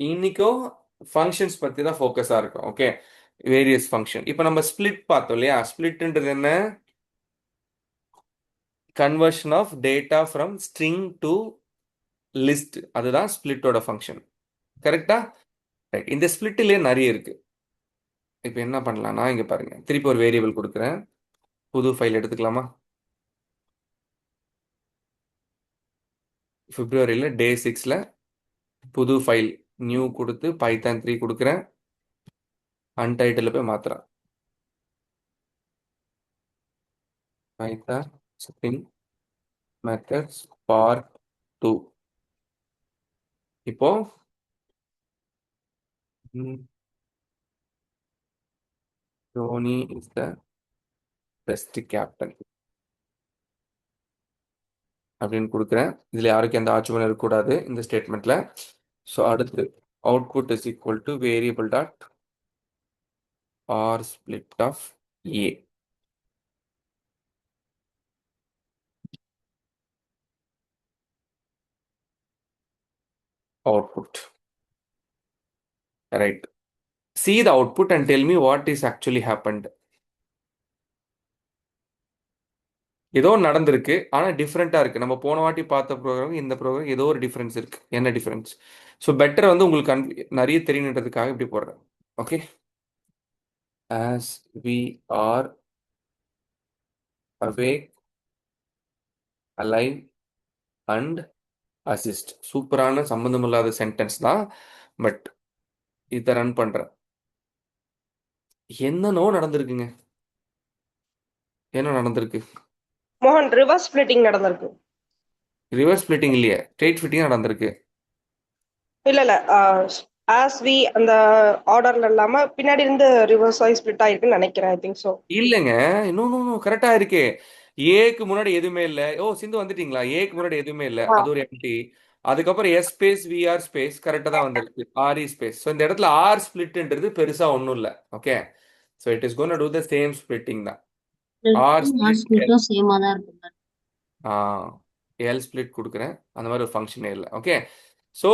இன்னைக்கும் ஃபங்க்ஷன்ஸ் பத்தி தான் ஃபோக்கஸா இருக்கும். Okay, various function. இப்போ நம்ம ஸ்ப்ளிட் பார்த்தோம் இல்லையா? ஸ்ப்ளிட்ன்றது என்ன? Conversion of data from string to list. அதுதான் ஸ்ப்ளிட்டோட ஃபங்க்ஷன். கரெக்டா? ரைட். இந்த ஸ்ப்ளிட்டிலே நிறைய இருக்கு. இப்போ என்ன பண்ணலாம்னா, இங்க பாருங்க, திருப்பி ஒரு வேரியபிள் கொடுக்குறேன். புது ஃபைல் எடுத்துக்கலாமா? பிப்ரவரியில் டே 6ல் புது ஃபைல் நியூ கொடுத்து பைத்தான் 3 கொடுக்குறேன். அன்டைட்டில் போய் மாத்துறேன். Python string methods part 2. இப்போ Dhoni is the best captain அப்படின்னு கொடுக்குறேன். இதில் யாருக்கும் எந்த ஆட்சேபனும் இருக்கக்கூடாது இந்த ஸ்டேட்மெண்ட்ல. ஸோ அடுத்து output is equal to variable dot R split of a. Output. Right. See the output and tell me what is actually happened. ஏதோ ஒன்று நடந்திருக்கு, ஆனால் டிஃப்ரெண்ட்டாக இருக்குது. நம்ம போன வாட்டி பார்த்த ப்ரோக்ராம் இந்த ப்ரோக்ராம் ஏதோ ஒரு டிஃப்ரென்ஸ் இருக்குது. என்ன டிஃப்ரென்ஸ்? ஸோ பெட்டர் வந்து உங்களுக்கு நிறைய தெரியணுன்றதுக்காக இப்படி போடுறேன். Okay, as we are awake alive and assist. சூப்பரான சம்மந்தமில்லாத சென்டென்ஸ் தான், பட் இதை ரன் பண்ணுறேன். என்னன்னோ நடந்திருக்குங்க. என்ன நடந்திருக்கு? மோகன், ரிவர்ஸ் ஸ்பிளிட்டிங் நடந்திருக்கு. ரிவர்ஸ் ஸ்பிளிட்டிங் இல்லையே, ஸ்ட்ரெயிட் ஃபிட்டிங் நடந்திருக்கு. இல்ல இல்ல, ஆஸ் வி அந்த ஆர்டர்ல இல்லாம பின்னாடி இருந்து ரிவர்ஸ் ஆகி ஸ்பிளிட் ஆயிருக்குன்னு நினைக்கிறேன். I think so. இல்லைங்க, இன்னும் இன்னும் கரெக்டா இருக்கே. ஏக்கு முன்னாடி எதுவுமே இல்லை. ஓ, சிந்து வந்துட்டீங்களா? ஏக்கு முன்னாடி எதுவுமே இல்லை, ஆ. அது ஒரு எம்டி. அதுக்கப்புறம் எஸ் ஸ்பேஸ் விஆர் ஸ்பேஸ் கரெக்டாக தான் வந்திருக்கு. RE space. ஸோ இந்த இடத்துல ஆர் ஸ்பிளிட்ன்றது பெருசா ஒன்றும் இல்லை. Okay, so it is gone to the same splitting தான். ஆர் ஸ்பிளிட்டும் நாட் ஸ்பிளிட் எல். ஸ்பிளிட்டும் சேமா தான் இருக்குங்க. ஆ, எல் ஸ்பிளிட் கொடுக்குறேன். அந்த மாதிரி ஒரு ஃபங்க்ஷனே இல்லை. ஓகே, ஸோ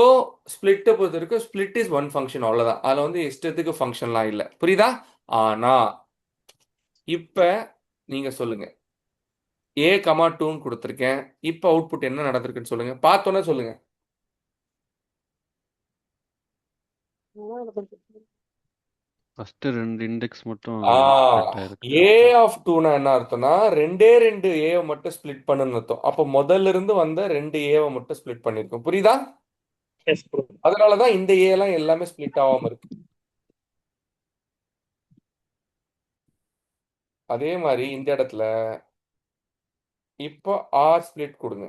ஸ்பிளிட்டை பொறுத்த வரைக்கும் ஸ்பிளிட் இஸ் ஒன் ஃபங்க்ஷன், அவ்வளோதான். அதில் வந்து இஷ்டத்துக்கு ஃபங்க்ஷன்லாம் இல்லை. புரியுதா? ஆனா இப்போ நீங்க சொல்லுங்க, ஏ கமா 2ன்னு கொடுத்துருக்கேன். இப்போ அவுட்புட் என்ன நடந்திருக்குன்னு சொல்லுங்க, பார்த்தோன்னே சொல்லுங்க. ஃபர்ஸ்ட் ரெண்டு இண்டெக்ஸ் மட்டும் ஆ, ஸ்ப்ளிட் ஆயிருக்கு. ஏ ஆஃப் 2னா என்ன அர்த்தம்னா, ரெண்டே ரெண்டு ஏவை மட்டும் ஸ்ப்ளிட் பண்ணுன்னு அர்த்தம். அப்போ முதல்ல இருந்து வந்த ரெண்டு ஏவை மட்டும் ஸ்ப்ளிட் பண்ணிருக்கோம். புரியுதா? அதனாலதான் இந்த ஏ எல்லாம் எல்லாமே ஸ்ப்ளிட் ஆகாம இருக்கு. அதே மாதிரி இந்த இடத்துல இப்போ ஆர் ஸ்ப்ளிட் கொடுங்க.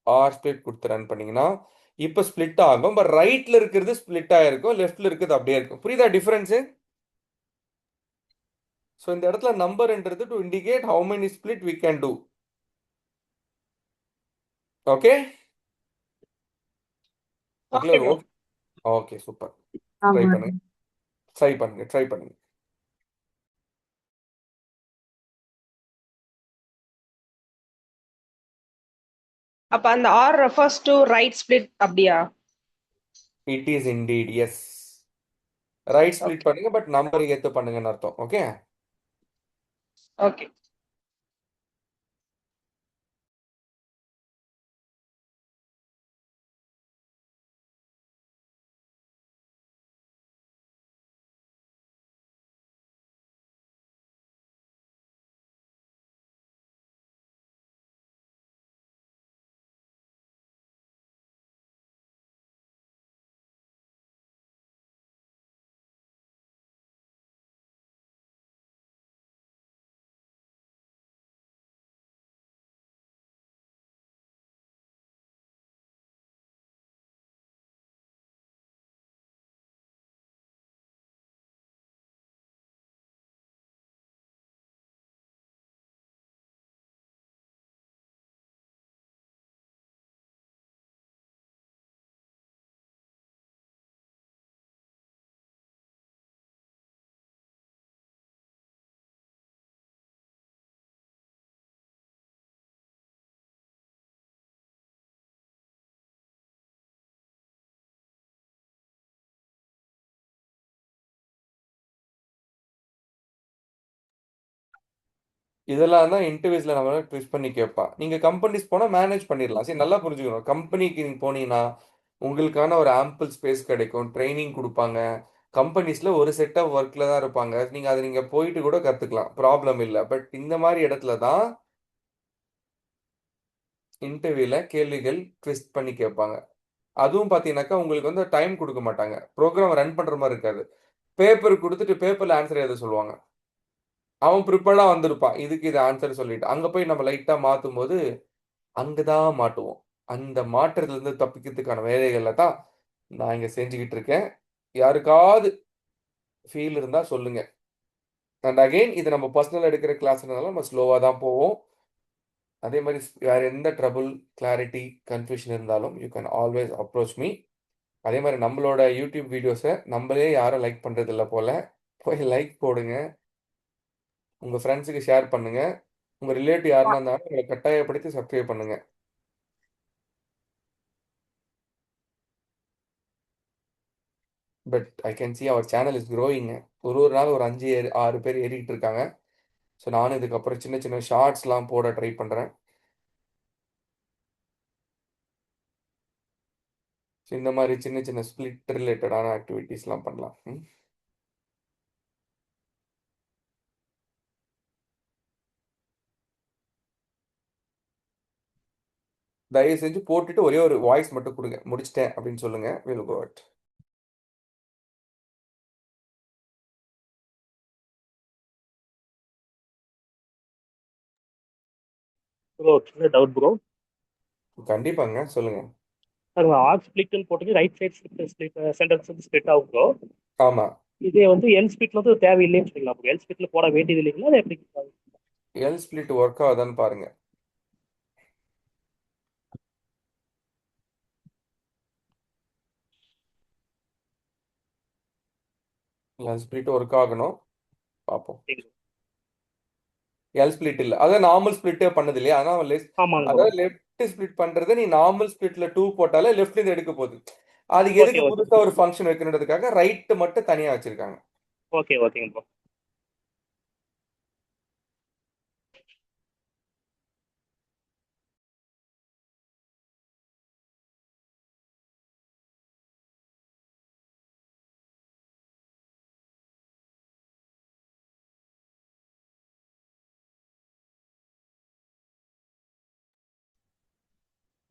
ஆர் ஸ்ப்ளிட் கொடுத்து ரன் பண்ணீங்கன்னா இப்போ ஸ்ப்ளிட் ஆகும். பட் ரைட்ல இருக்கிறது ஸ்ப்ளிட் ஆயிருக்கும், லெஃப்ட்ல இருக்கிறது அப்படியே இருக்கும். புரியுதா டிஃபரன்ஸ்? ஸோ இந்த இடத்துல நம்பர்ன்றது to indicate how many split we can do. Okay, okay மக்களே. Bro. Okay, okay, super. Try ஆமா. பண்ணுங்க, ட்ரை பண்ணுங்க, ட்ரை பண்ணுங்க. அப்ப அந்த R refers to right split அப்படியா? It is indeed yes. Right split okay. பண்ணுங்க, பட் நம்பர் ஏத்து பண்ணுங்கன்னு அர்த்தம். ஓகே. ஓகே. இதெல்லாம் தான் இன்டர்வியூஸ்ல நம்மள ட்விஸ்ட் பண்ணி கேட்பான். நீங்க கம்பெனிஸ் போனா மேனேஜ் பண்ணிடலாம். சரி, நல்லா புரிஞ்சுக்கணும். கம்பெனிக்கு நீங்க போனீங்கன்னா உங்களுக்கான ஒரு ஆம்பிள் ஸ்பேஸ் கிடைக்கும், ட்ரைனிங் கொடுப்பாங்க. கம்பெனிஸ்ல ஒரு செட் ஆஃப் ஒர்க்ல தான் இருப்பாங்க. நீங்க போயிட்டு கூட கத்துக்கலாம், ப்ராப்ளம் இல்லை. பட் இந்த மாதிரி இடத்துல தான் இன்டர்வியூல கேள்விகள் ட்விஸ்ட் பண்ணி கேட்பாங்க. அதுவும் பார்த்தீங்கன்னாக்கா உங்களுக்கு வந்து டைம் கொடுக்க மாட்டாங்க. ப்ரோக்ராம் ரன் பண்ற மாதிரி இருக்காது. பேப்பர் கொடுத்துட்டு பேப்பர்ல ஆன்சர் எழுத சொல்லுவாங்க. அவன் ப்ரிப்பேர்டா வந்திருப்பான், இதுக்கு இது ஆன்சர் சொல்லிட்டு. அங்க போய் நம்ம லைட்டா மாத்தும் போது அங்கதான் மாட்டுவோம். அந்த மாற்றத்துல இருந்து தப்பிக்கிறதுக்கான வேலைகள்ல தான் நான் இங்க செஞ்சுக்கிட்டு இருக்கேன். யாருக்காவது ஃபீல் இருந்தா சொல்லுங்க. அண்ட் அகைன் இது நம்ம பர்சனல் எடுக்கிற கிளாஸ்னால நம்ம ஸ்லோவா தான் போவோம். அதே மாதிரி வேற எந்த ட்ரபிள், கிளாரிட்டி, கன்ஃபியூஷன் இருந்தாலும் you can always approach me. அதே மாதிரி நம்மளோட யூடியூப் வீடியோஸை நம்மளே யாரும் லைக் பண்றது இல்ல போல. போய் லைக் போடுங்க, உங்க ஃப்ரெண்ட்ஸுக்கு ஷேர் பண்ணுங்க, உங்க ரிலேட்டிவ் யாருன்னா இருந்தாலும் உங்களை கட்டாயப்படுத்தி சப்ஸ்கிரைப் பண்ணுங்க. But I can see our channel is growing. ஒரு நாள் ஒரு 5 6 பேர் ஏறிக்கிட்டு இருக்காங்க. ஸோ நானும் இதுக்கப்புறம் சின்ன சின்ன ஷார்ட்ஸ்லாம் போட ட்ரை பண்ணுறேன். ஸோ இந்த மாதிரி சின்ன சின்ன ஸ்பிளிட் ரிலேட்டடான ஆக்டிவிட்டீஸ்லாம் பண்ணலாம். தயவு செஞ்சு போட்டுட்டு ஒரே ஒரு வாய்ஸ் மட்டும் கொடுங்க, முடிச்சிட்டேன் அப்படின்னு சொல்லுங்க. we'll go it. ப்ரோ சின்ன டவுட் ப்ரோ. கண்டிப்பாங்க, சொல்லுங்க. சார் ஆர்ட் ஸ்பிளிட்னு போட்டு ரைட் சைட் ஸ்பிளிட் சென்டென்ஸ் வந்து ஸ்பிளிட் ஆகும் ப்ரோ. ஆமா, இதே வந்து எல் ஸ்பிளிட்ல வந்து தேவையில்லைன்னு சொல்லிக்கலாம் ப்ரோ. எல் ஸ்பிளிட்ல போட வேண்டியது இல்லைங்களா, அது எப்படி? எல் ஸ்பிளிட் ஒர்க் ஆகுதான்னு பாருங்க. எல் ஸ்பிளிட் ஒர்க் ஆகணும், பார்ப்போம். எல் ஸ்பிளிட் இல்ல, அதான் நார்மல் ஸ்பிளிட்டே பண்ணது இல்லையா? ஆமாங்க ப்ரோ. அதாவது லெஃப்ட் ஸ்பிளிட் பண்றது நீ நார்மல் ஸ்பிளிட்ல 2 போட்டாலே லெஃப்ட்ல இருந்து எடுக்க போகுது. அது ஓகே எதுக்கு ஓகே புதுசா ஒரு ஃபங்க்ஷன் வைக்கணுன்றதுக்காக ரைட் மட்டும் தனியா வச்சிருக்காங்க. ஓகே ஓகேங்க ப்ரோ.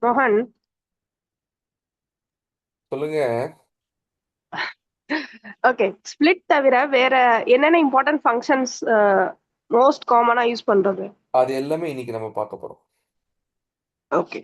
ரோஹன், சொல்லுங்க. ஓகே. ஸ்பிளிட் தவிர வேற என்னென்ன இம்பார்ட்டன்ட் ஃபங்க்ஷன்ஸ் மோஸ்ட் காமனா யூஸ் பண்றது? அது எல்லாமே இன்னைக்கு நம்ம பார்க்க போறோம். ஓகே.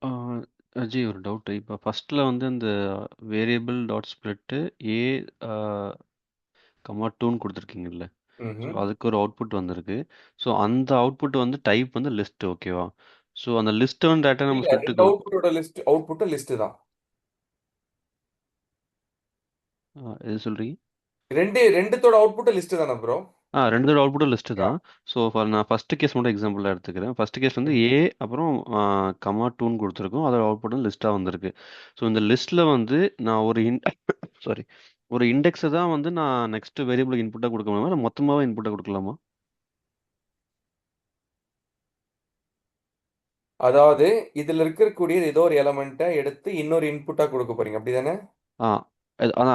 ஆ, அஜய் ஒரு டவுட். இப்போ ஃபர்ஸ்ட்ல வந்து இந்த வேரியபிள் டாட் ஸ்பிளிட்டு ஏ கமா டூன்னு கொடுத்துருக்கீங்கல்ல. ஸோ ம்ஹும். அதுக்கு ஒரு அவுட்புட் வந்திருக்கு. ஸோ அந்த அவுட்புட் வந்து டைப் வந்து லிஸ்ட், ஓகேவா? ஸோ அந்த லிஸ்ட்டை வந்து டேட்டா நம்ம இல்ல, ரெண்டு ஸ்பிளிட்டுக்கு அவுட்புட்டும் லிஸ்ட் தான். எது சொல்கிறீங்க? ரெண்டுத்தோட அவுட்புட்டும் லிஸ்ட் தானே ப்ரோ? ரெண்டு அவுட்புட்டும் லிஸ்ட்டு யா. தான். ஸோ நான் ஃபஸ்ட்டு கேஸ் மட்டும் எக்ஸாம்பிளாக எடுத்துக்கிறேன். ஃபஸ்ட்டு கேஸ் வந்து ஏ அப்புறம் கமா டூன்னு கொடுத்துருக்கோம். அதோட அவுட்புட் வந்து லிஸ்ட்டாக வந்திருக்கு. ஸோ இந்த லிஸ்ட்டில் வந்து நான் ஒரு சாரி, ஒரு இண்டெக்ஸை தான் வந்து நான் நெக்ஸ்ட் வேரியபிளுக்கு இன்புட்டாக கொடுக்க முடியுமா, இல்லை மொத்தமாகவே இன்புட்டாக கொடுக்கலாமா? அதாவது இதுல இருக்கக்கூடிய ஏதோ ஒரு எலமெண்ட்டை எடுத்து இன்னொரு இன்புட்டா கொடுக்க போறீங்க, அப்படிதானே? ஆ அதான்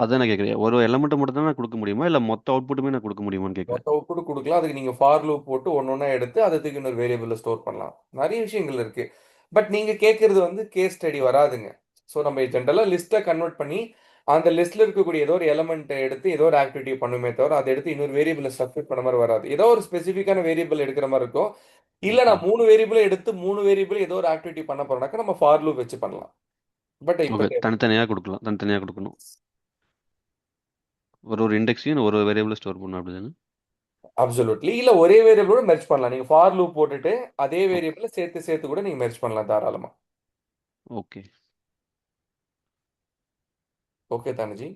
அதான் நான் கேட்குறேன். ஒரு எலமெண்ட்டை மட்டும் தான் நான் கொடுக்க முடியுமா, இல்லை மொத்த அவுட்புட்டுமே நான் கொடுக்க முடியுமான்னு கேட்குறேன். மொத்த அவுட்புட் கொடுக்கலாம். அதுக்கு நீங்க ஃபார் லூப் போட்டு ஒன்னொன்னா எடுத்து அதை தூக்கி இன்னொரு வேரியபிள்ல ஸ்டோர் பண்ணலாம். நிறைய விஷயங்கள் இருக்கு. பட் நீங்க கேட்கறது வந்து கேஸ் ஸ்டடி வராதுங்க. ஸோ நம்ம ஜென்ரலாக லிஸ்ட்டை கன்வெர்ட் பண்ணி அந்த லிஸ்ட்ல இருக்கக்கூடிய ஏதோ ஒரு எலமெண்ட்டை எடுத்து ஏதோ ஒரு ஆக்டிவிட்டி பண்ணுமே தவிர அதை எடுத்து இன்னொரு வேரியபிளை சப்ஸ்டிட் பண்ண மாதிரி வராது. ஏதோ ஒரு ஸ்பெசிஃபிக்கான வேரியபிள் எடுக்கிற மாதிரி இருக்கும். இல்ல ஓகே நான் 3 வேரியபிளை எடுத்து 3 வேரியபிள் ஏதோ ஒரு ஆக்டிவிட்டி பண்ண போறோம்னாக்கா நம்ம ஃபார் லூப் வச்சு பண்ணலாம். பட் இப்போ ஓகே தனித்தனியாக கொடுக்கலாம், தனித்தனியாக கொடுக்கணும். ஒரு இண்டெக்ஸையும் ஒரு வேரியபிள் ஸ்டோர் பண்ணணும் அப்படிதானே? அப்சல்யூட்லி இல்ல ஒரே வேரியபிளோட மெர்ஜ் பண்ணலாம். நீங்க ஃபார் லூப் போட்டுட்டு அதே ஓகே வேரியபிளை சேர்த்து சேர்த்து கூட நீங்க மெர்ஜ் பண்ணலாம் தாராளமா. ஓகே ஓகே தானஜி,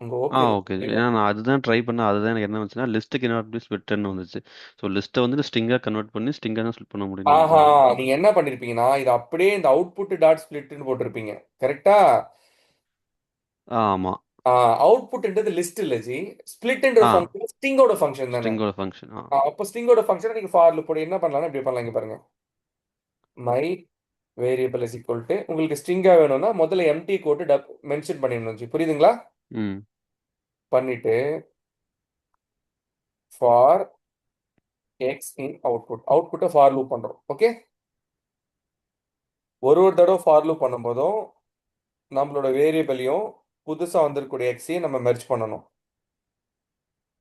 உங்க ஆ ஓகே ஓகே. ஏன்னா நான் அதுதான் ட்ரை பண்ணேன். அதுதான் எனக்கு என்ன வந்துச்சுன்னா லிஸ்ட்டுக்கு என்ன பி ஸ்பிட்னு வந்துச்சு. ஸோ லிஸ்ட்டை வந்து ஸ்ட்ரிங்காக கன்வெர்ட் பண்ணி ஸ்ட்ரிங்காக தான் ஸ்பிட் பண்ண முடியும்னு ஆஹா, நினைச்சேன். நீங்க என்ன பண்ணிருப்பீங்கன்னா இது அப்படியே இந்த அவுட்புட் டாட் ஸ்பிளிட்னு போட்டிருப்பீங்க. கரெக்டா? ஆமாம். அவுட்புட்ன்றது லிஸ்ட் இல்ல ஜி. ஸ்பிளிட்ன்ற ஆ ஃபங்க்ஷன் ஸ்ட்ரிங்கோட ஃபங்க்ஷன் தானே. ஸ்ட்ரிங்கோட ஃபங்க்ஷன். அப்போ ஸ்ட்ரிங்கோட ஃபங்க்ஷனை நீங்க ஃபார் லூப் போட என்ன பண்ணலாம் இப்படி பண்ணலாம். இங்க பாருங்க, my variable is equal to உங்களுக்கு ஸ்ட்ரிங்கா வேணும்னா முதல்ல எம்டி கோட்டு மென்ஷன் பண்ணிடணும் ஜி. புரியுதுங்களா? ம் பண்ணிட்டு ஃபார் எக்ஸ் இன் அவுட்புட், அவுட்புட்டை ஃபார் லூப் பண்றோம். ஓகே, ஒரு தடவை ஃபார் லூப் பண்ணும்போதும் நம்மளோட வேரியபிளையும் புதுசா வந்திருக்கக்கூடிய எக்ஸையும் நம்ம மெர்ஜ் பண்ணணும்.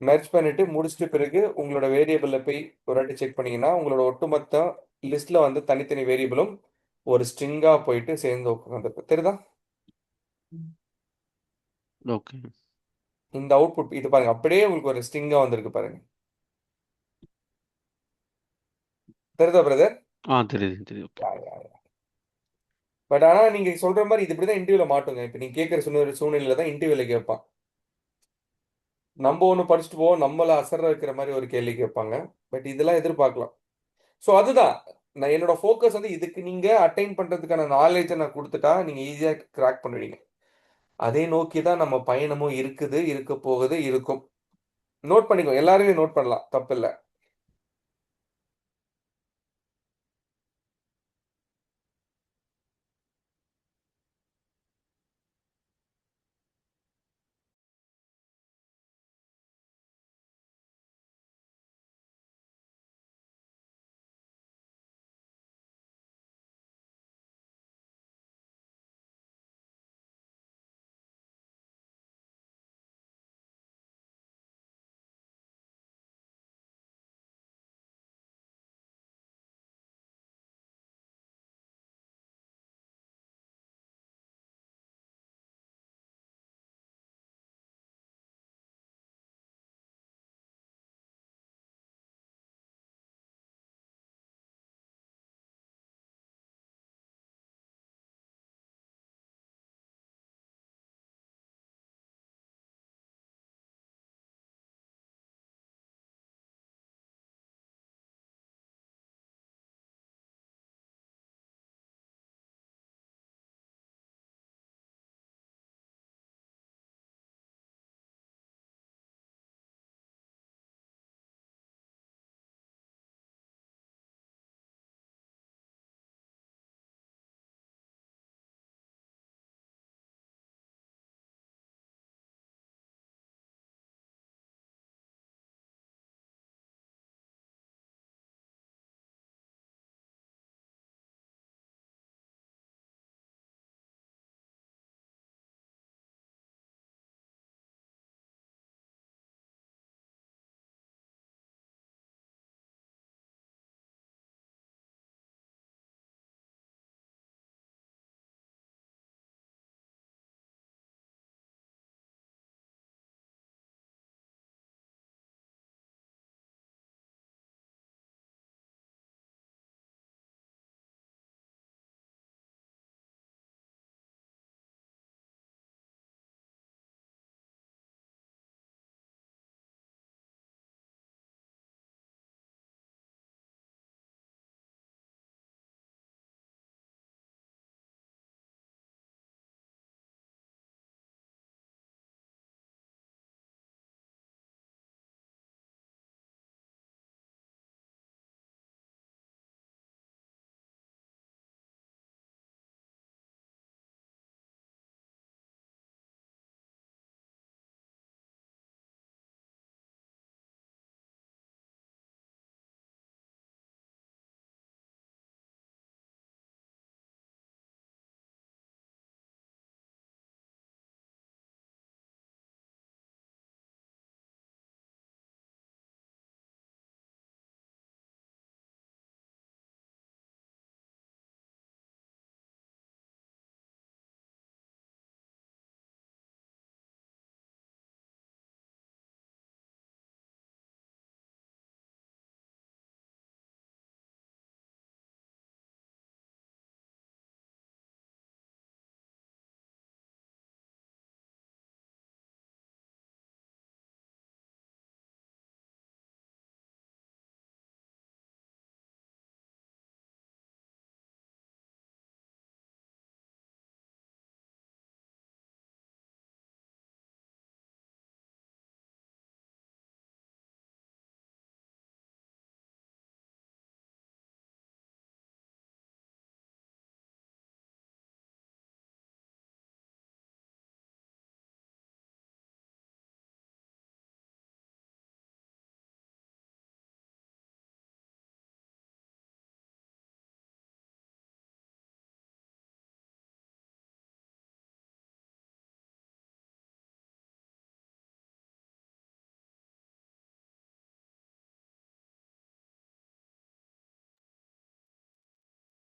மெர்ஜ் பண்ணிட்டு முடிச்சிட்ட பிறகு உங்களோட வேரியபிள்ல போய் ஒரு வாட்டி செக் பண்ணீங்கன்னா உங்களோட ஒட்டுமொத்த லிஸ்ட்ல வந்து தனித்தனி வேரியபிளும் ஒரு ஸ்ட்ரிங்கா போயிட்டு சேர்ந்து உட்காந்துருக்கு. தெரியுதா? ஓகே இந்த அவுட்புட் இது பாருங்க, அப்படியே உங்களுக்கு ஒரு ஸ்ட்ரிங்கா வந்திருக்கு பாருங்க. தெரியுதா பிரதர்? தெரியுது தெரியுது. ஓகே பட் ஆனா நீங்க சொல்ற மாதிரி இது இப்படிதான் இன்டர்வியூல மாட்டுங்க. இப்ப நீங்க கேட்கிற சூழ்நிலையில தான் இன்டர்வியூல கேட்பான். நம்ம ஒண்ணு படிச்சுட்டு போவோம், நம்மள அசர வைக்கிற மாதிரி ஒரு கேள்வி கேட்பாங்க. பட் இதெல்லாம் எதிர்பார்க்கலாம். ஸோ அதுதான் நான் என்னோட ஃபோக்கஸ் வந்து இதுக்கு நீங்க அட்டைன் பண்றதுக்கான நாலேஜை நான் கொடுத்துட்டா நீங்க ஈஸியா கிராக் பண்ணுவீங்க. அதை நோக்கி தான் நம்ம பயணமும் இருக்குது, இருக்க போகுது, இருக்கும். நோட் பண்ணிக்கோ, எல்லாருமே நோட் பண்ணலாம், தப்பு இல்லை.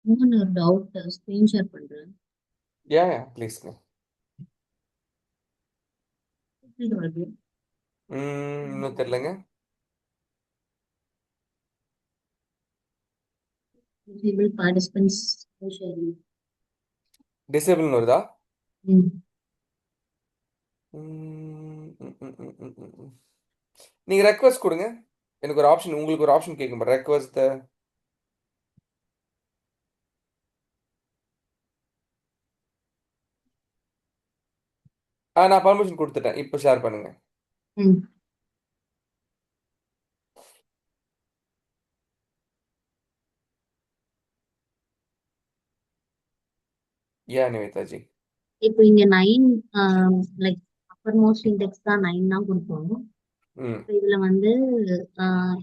இன்னொன்னு ஒரு டவுட் ஸ்க்ரீன் ஷேர் பண்றேன். யா ப்ளீஸ். இது வருது. இன்னும் தெரியலங்க. Disable participants sharing. டிசேபிள்னு வருதா? ம். ம், ம், ம், ம், ம், ம், ம். நீங்க ரெக்வஸ்ட் கொடுங்க. எனக்கு ஒரு ஆப்ஷன், உங்களுக்கு ஒரு ஆப்ஷன் கேட்கும். ரெக்வஸ்ட் நான் பர்மிஷன் கொடுத்துட்டேன். இப்போ ஷேர் பண்ணுங்க. ம். ஏன் நிவேதாஜி? இப்போ இங்க 9 லைக் அப்பர் மோஸ்ட் இண்டெக்ஸ் தான் 9 தான் கொடுப்போம். ம் இப்போ இதுல வந்து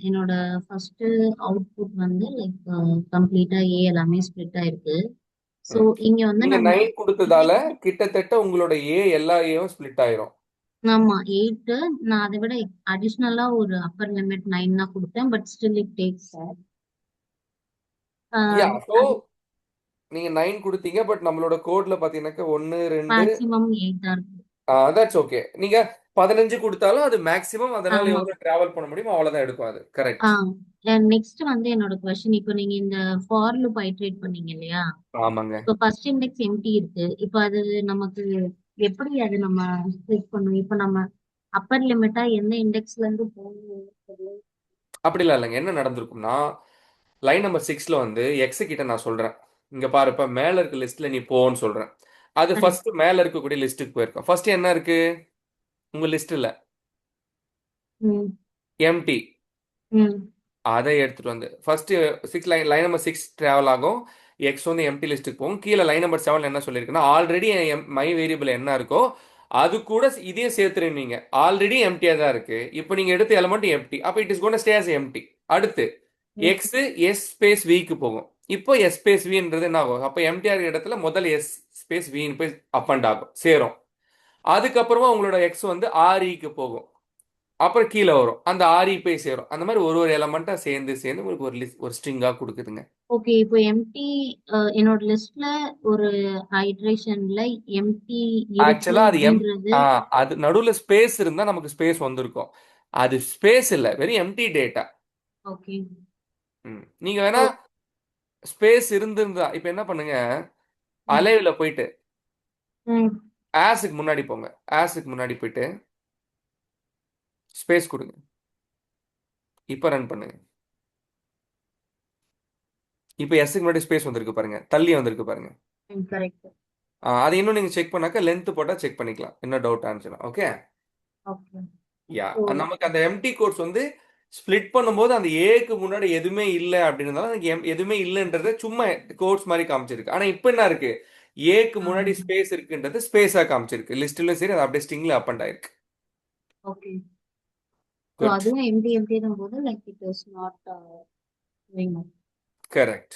என்னோட ஃபர்ஸ்ட் அவுட்புட் வந்து லைக் கம்ப்ளீட்டா ஏ எல்லாமே ஸ்ப்ளிட் ஆயிருக்கு. ஸோ ம் இங்க வந்து நீங்க நம்ம 9 கொடுத்ததால கிட்டத்தட்ட உங்களோட எல்லா ஏவும் ஸ்ப்ளிட் ஆயிரும். ஆமா 8 நான் அதை விட அடிஷ்னலா ஒரு அப்பர் லிமிட் 9 தான் கொடுத்தேன். But still it takes yeah so நீங்க 9 கொடுத்தீங்க. பட் நம்மளோட கோட்ல பாத்தீங்கன்னாக்கா 1 2 மேக்ஸிமம் 8 தான் இருக்கு. That's okay. நீங்க 15 கொடுத்தாலும் அது மேக்ஸிமம், அதனால ஆமா. எவ்வளவு டிராவல் பண்ண முடியுமோ அவ்வளவுதான் எடுக்கும் அது. கரெக்ட். நெக்ஸ்ட் வந்து என்னோட கொஸ்டின், இப்போ நீங்க இந்த ஃபார் லூப் ஐட்ரேட் பண்ணீங்க இல்லையா? ஆமாங்க. இப்போ ஃபர்ஸ்ட் இண்டெக்ஸ் எம்டி இருக்கு. இப்போ அது நமக்கு எப்படி அது நம்ம ஸ்ப்ளிட் பண்ணும்? இப்போ நம்ம அப்பர் லிமிட்டா எந்த இண்டெக்ஸ்ல இருந்து போகணும்? அப்படிலாம் இல்லைங்க. என்ன நடந்திருக்கும்னா, லைன் நம்பர் 6ல வந்து எக்ஸ் கிட்ட நான் சொல்றேன், இங்க பாரு இப்ப மேல இருக்க லிஸ்ட்ல நீ போன்னு சொல்றேன். அது கரெக்ட். ஃபர்ஸ்ட் மேல இருக்கக்கூடிய லிஸ்ட்டுக்கு போயிருக்கும். ஃபர்ஸ்ட் என்ன இருக்கு உங்க லிஸ்ட்ல? ம். எம்டி. ம். அதை எடுத்துட்டு வந்து ஃபர்ஸ்ட் 6 லைன் நம்பர் 6 டிராவல் ஆகும். எக்ஸ் வந்து எம்டி லிஸ்ட்டுக்கு போகும். கீழே லைன் நம்பர் 7 என்ன சொல்லியிருக்குன்னா, ஆல்ரெடி மை வேரியபிள் என்ன இருக்கோ அது கூட இதையும் சேர்த்துருவீங்க. ஆல்ரெடி எம்டியா தான் இருக்கு. இப்போ நீங்க எடுத்த எலமெண்ட் எம்டி. அப்போ it is gone stay as empty. அடுத்து எக்ஸ் எஸ் ஸ்பேஸ் விக்கு போகும். இப்போ எஸ் ஸ்பேஸ் வின்றது என்ன ஆகும்? அப்போ எம்டிஆர் இடத்துல முதல் எஸ் ஸ்பேஸ் வின்னு போய் அப் அண்ட் ஆகும், சேரும். அதுக்கப்புறமா உங்களோட எக்ஸ் வந்து ஆர்இக்கு போகும். அப்புறம் கீழே வரும், அந்த ஆர்இ போய் சேரும். அந்த மாதிரி ஒரு எலமெண்ட்டா சேர்ந்து சேர்ந்து உங்களுக்கு ஒரு லிஸ்ட், ஒரு ஸ்ட்ரிங்கா கொடுக்குதுங்க. ஓகே. இப்போ எம்டி என்னோட லிஸ்ட்ல ஒரு ஹைட்ரேஷன்ல எம்டி இருக்கு ஆக்சுவலா அது அப்படின்றது. அது நடுவுல ஸ்பேஸ் இருந்தா நமக்கு ஸ்பேஸ் வந்திருக்கும். அது ஸ்பேஸ் இல்ல, வெறும் எம்டி டேட்டா. ஓகே. நீங்க வேணா ஸ்பேஸ் இருந்திருந்தா இப்ப என்ன பண்ணுங்க, அலைவ்ல போயிட்டு ம். ஆஸுக்கு முன்னாடி போங்க. ஆஸுக்கு முன்னாடி போயிட்டு ஸ்பேஸ் கொடுங்க. இப்ப ரன் பண்ணுங்க. இப்ப எஸ்க்கு முன்னாடி ஸ்பேஸ் வந்திருக்கு பாருங்க, தள்ளி வந்திருக்கு பாருங்க. கரெக்ட். அதை இன்னும் நீங்க செக் பண்ணாக்க லென்த் போட்டா செக் பண்ணிக்கலாம், என்ன டவுட் ஆனிச்சுன்னா. ஓகே. ஓகே. யா ஓ. நமக்கு அந்த எம்டி கோட்ஸ் வந்து ஸ்ப்ளிட் பண்ணும்போது அந்த ஏக்கு முன்னாடி எதுவுமே இல்லை அப்படின்றதால எனக்கு எதுவுமே இல்லைன்றத சும்மா கோட்ஸ் மாதிரி காமிச்சிருக்கு. ஆனா இப்போ என்ன இருக்கு, ஏக்கு முன்னாடி ஸ்பேஸ் இருக்குன்றது ஸ்பேஸா காமிச்சிருக்கு. லிஸ்ட்லயும் சரி, அது அப்படியே ஸ்ட்ரிங்ல அப் அண்ட் ஆயிருக்கு. ஓகே. So good. அதுவும் எம்டி எம்டினும் போது like it is not doing much. Correct.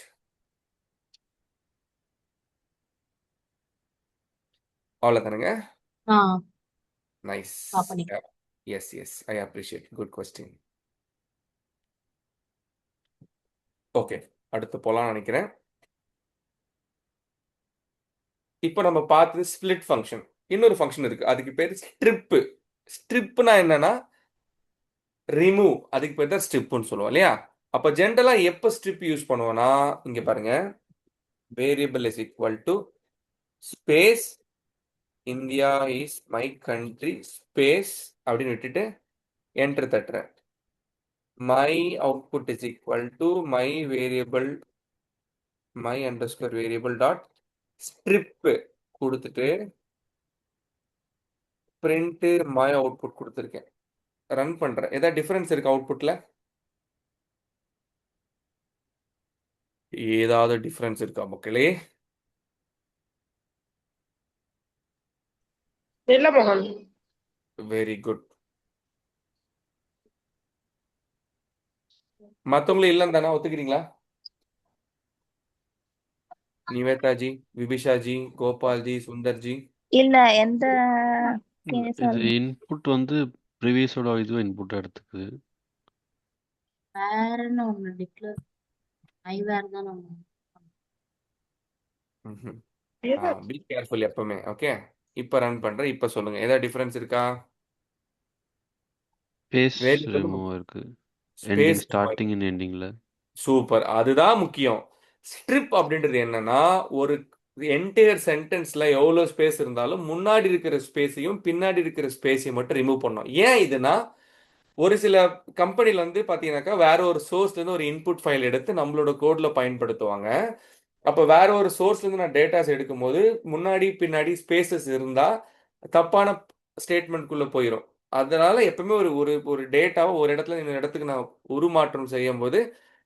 அவ்வளோதானுங்க. Ah nice. ஸ்டாப் பண்ணிக்கலாம். Yes yes, I appreciate. Good question. Okay, அடுத்து போலாம்னு நினைக்கிறேன். இப்போ நம்ம பார்த்தது ஸ்பிளிட் ஃபங்க்ஷன். இன்னொரு ஃபங்க்ஷன் இருக்கு, அதுக்கு பேர் ஸ்ட்ரிப்பு. ஸ்ட்ரிப்னா என்னன்னா ரிமூவ், அதுக்கு பேர் தான் ஸ்ட்ரிப்னு சொல்லுவோம் இல்லையா? அப்போ ஜென்ரலா எப்போ ஸ்ட்ரிப் யூஸ் பண்ணுவோம்னா, இங்க பாருங்க, variable is equal to space India is my country space அப்படின்னு விட்டுட்டு என்டர் தட்டுறேன். My output is equal to my variable my underscore variable dot strip கொடுத்துட்டு பிரிண்ட் மை அவுட்புட் கொடுத்துருக்கேன். ரன் பண்றேன். ஏதாவது டிஃபரன்ஸ் இருக்கு அவுட்புட்ல? ஏதாவது டிஃபரன்ஸ் இருக்கா மக்களே? இல்ல மோகன். Very good. மத்தவங்களும் இல்லைன்னு தானே ஒத்துக்கிறீங்களா? நிவேதாஜி, விபிஷாஜி, கோபால்ஜி, சுந்தர்ஜி. இல்ல எந்த இது இன்புட் வந்து ப்ரீவியஸோட இதுவும் இன்புட் எடுத்துக்குது. வேறன்னு ஒன்று டிக்ளேர் ஐ வேறு தான் நம்ம ம்ஹும். பி கேர்ஃபுல் எப்பவுமே. ஓகே, இப்போ ரன் பண்றேன். இப்போ சொல்லுங்க, ஏதாவது டிஃபரன்ஸ் இருக்கா? ஸ்பேஸ் வேரியபிள் ரிமூவ் இருக்கு. Ending space. ஸ்டார்டிங் அண்ட் எண்டிங்ல. சூப்பர், அதுதான் முக்கியம். ஸ்ட்ரிப் அப்படின்றது என்னன்னா, ஒரு என்டையர் சென்டென்ஸ்ல எவ்வளவு ஸ்பேஸ் இருந்தாலும் முன்னாடி இருக்கிற ஸ்பேஸையும் பின்னாடி இருக்கிற ஸ்பேஸையும் மட்டும் ரிமூவ் பண்ணோம். ஏன் இதுனா, ஒரு சில கம்பெனில வந்து பாத்தீங்கன்னாக்கா வேற ஒரு சோர்ஸ்ல இருந்து ஒரு இன்புட் ஃபைல் எடுத்து நம்மளோட கோட்ல பயன்படுத்துவாங்க. அப்ப வேற ஒரு சோர்ஸ்ல இருந்து நான் டேட்டாஸ் எடுக்கும்போது முன்னாடி பின்னாடி ஸ்பேசஸ் இருந்தா தப்பான ஸ்டேட்மெண்ட்குள்ள போயிடும். அதனால எப்பவுமே ஒரு ஒரு ஒரு டேட்டாவை ஒரு இடத்துல இந்த இடத்துக்கு நான் உருமாற்றம் செய்யும் போது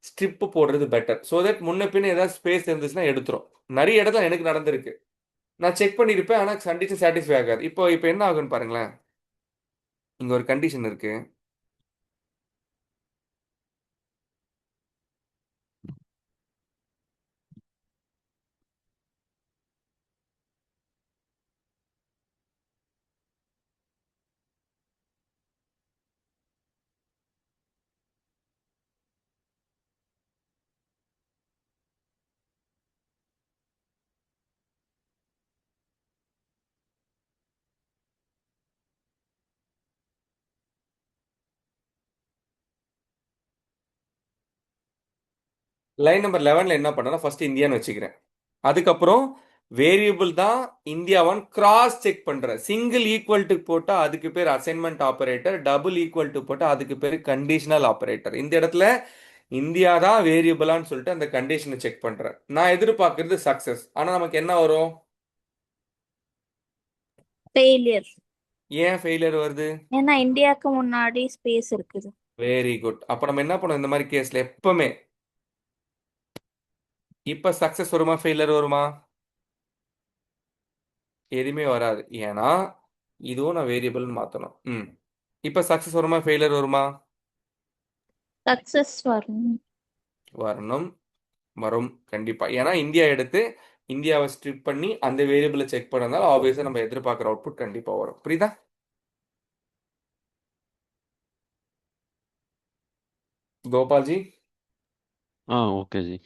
ஸ்ட்ரிப் போடுறது பெட்டர். ஸோ தட் முன்ன பின்ன ஏதாவது ஸ்பேஸ் இருந்துச்சுன்னா எடுத்துரும். நிறைய இடத்துல எனக்கு நடந்திருக்கு. நான் செக் பண்ணியிருப்பேன், ஆனா கண்டிஷன் சாட்டிஸ்ஃபை ஆகாது. இப்போ இப்போ என்ன ஆகுன்னு பாருங்களேன். இங்க ஒரு கண்டிஷன் இருக்கு. லைன் நம்பர் 11ல என்ன பண்ணனா, ஃபர்ஸ்ட் இந்தியான்னு வச்சுக்கிறேன். அதுக்கப்புறம் வேரியபிள் தான் இந்தியாவான் கிராஸ் செக் பண்றேன். சிங்கிள் ஈக்குவல் டு போட்டா அதுக்கு பேர் assignment operator, double equal to போட்டா அதுக்கு பேர் கண்டிஷனல் ஆபரேட்டர். இந்த இடத்துல இந்தியா தான் வேரியபிளான்னு சொல்லிட்டு அந்த கண்டிஷனை செக் பண்றேன். நான் எதிர்பார்க்கறது சக்சஸ். ஆனா நமக்கு என்ன வரும்? ஃபெயிலியர். ஏன் ஃபெயிலியர் வருது? ஏன்னா இந்தியாவுக்கு முன்னாடி ஸ்பேஸ் இருக்குது. Very good. அப்ப நம்ம என்ன பண்ணோம் இந்த மாதிரி கேஸ்ல எப்பவுமே? இப்ப சக்சஸ் வருமா ஃபெயிலியர் வருமா? எதுவுமே வராது. ஏன்னா இதுவும் நான் வேரியபிள்னு மாத்தணும். இப்ப சக்சஸ் வருமா ஃபெயிலியர் வருமா? சக்சஸ் வரணும். வரணும். வரும் கண்டிப்பா. ஏன்னா இந்தியா எடுத்து இந்தியாவை ஸ்ட்ரிப் பண்ணி அந்த வேரியபிளை செக் பண்ணதால ஆப்வியஸா நம்ம எதிர்பார்க்குற அவுட்புட் கண்டிப்பா வரும். புரியுதா? Gopalji okay G.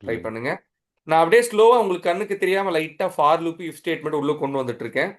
ட்ரை பண்ணுங்க. நான் அப்படியே ஸ்லோவா உங்களுக்கு கண்ணுக்கு தெரியாம லைட்டா ஃபார் லூப் இஃப் ஸ்டேட்மெண்ட் உள்ள கொண்டு வந்துட்டு இருக்கேன்.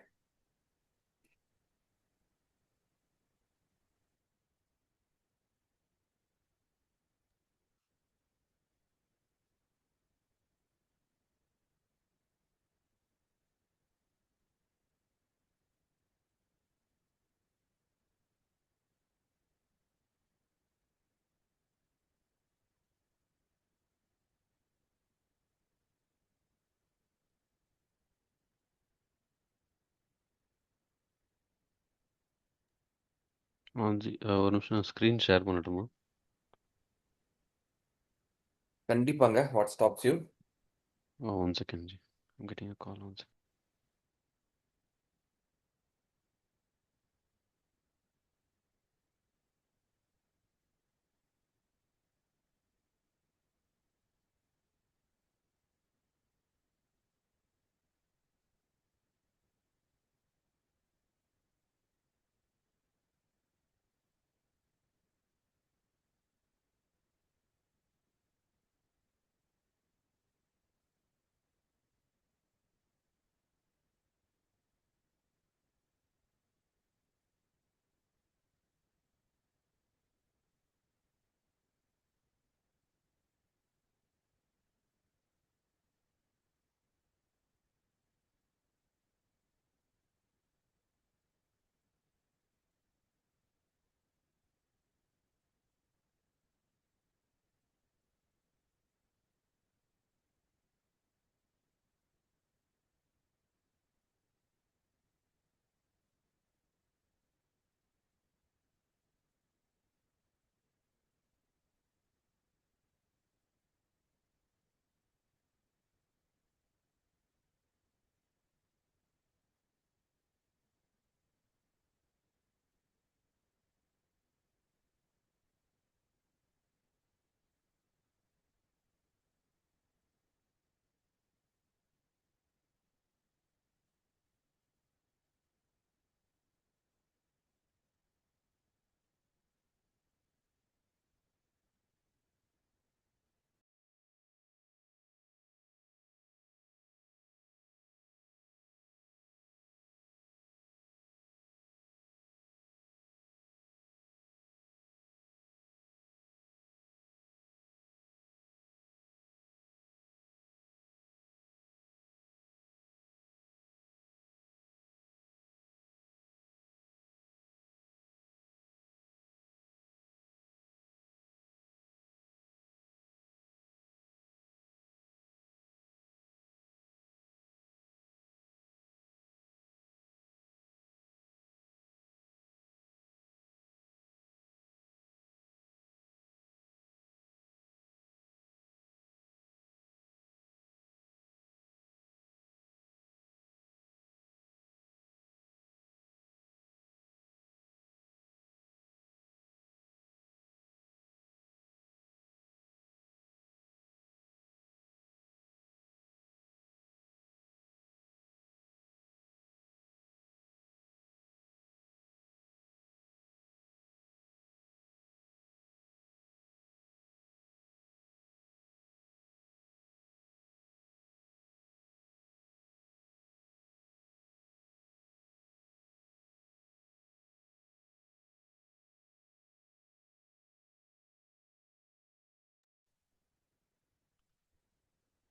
ஜி ஒரு நிமிஷம் ஸ்க்ரீன் ஷேர் பண்ணட்டுமா? கண்டிப்பாங்க. What stops you? One second ji. I'm getting a call on.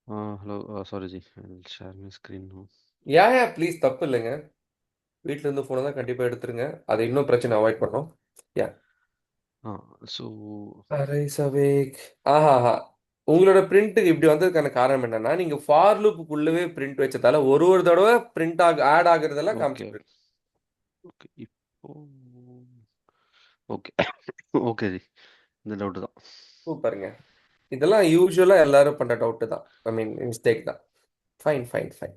Hello sorry ji, share my screen. Yeah please, தப்பு இல்லைங்க. வீட்டில் இருந்து ஃபோனை தான் கண்டிப்பாக எடுத்துருங்க. அது இன்னும் பிரச்சனை அவாய்ட் பண்ணோம். Yeah so arise awake. ஆஹா, உங்களோட பிரிண்ட்டுக்கு இப்படி வந்ததுக்கான காரணம் என்னன்னா, நீங்க ஃபார் லூப்புக்குள்ளவே பிரிண்ட் வச்சதால ஒரு தடவை பிரிண்ட் ஆட் ஆகுறதெல்லாம் ஓகே காமிச்சிட்டு இருக்கு. ஓகே இப்போ ஓகே ஓகே ஜி, இந்த டவுட்டு தான். சூப்பருங்க. இதெல்லாம் யூஸ்வலா எல்லாரும் பண்ற டவுட் தான். ஐ மீன் மிஸ்டேக் தான். Fine fine fine.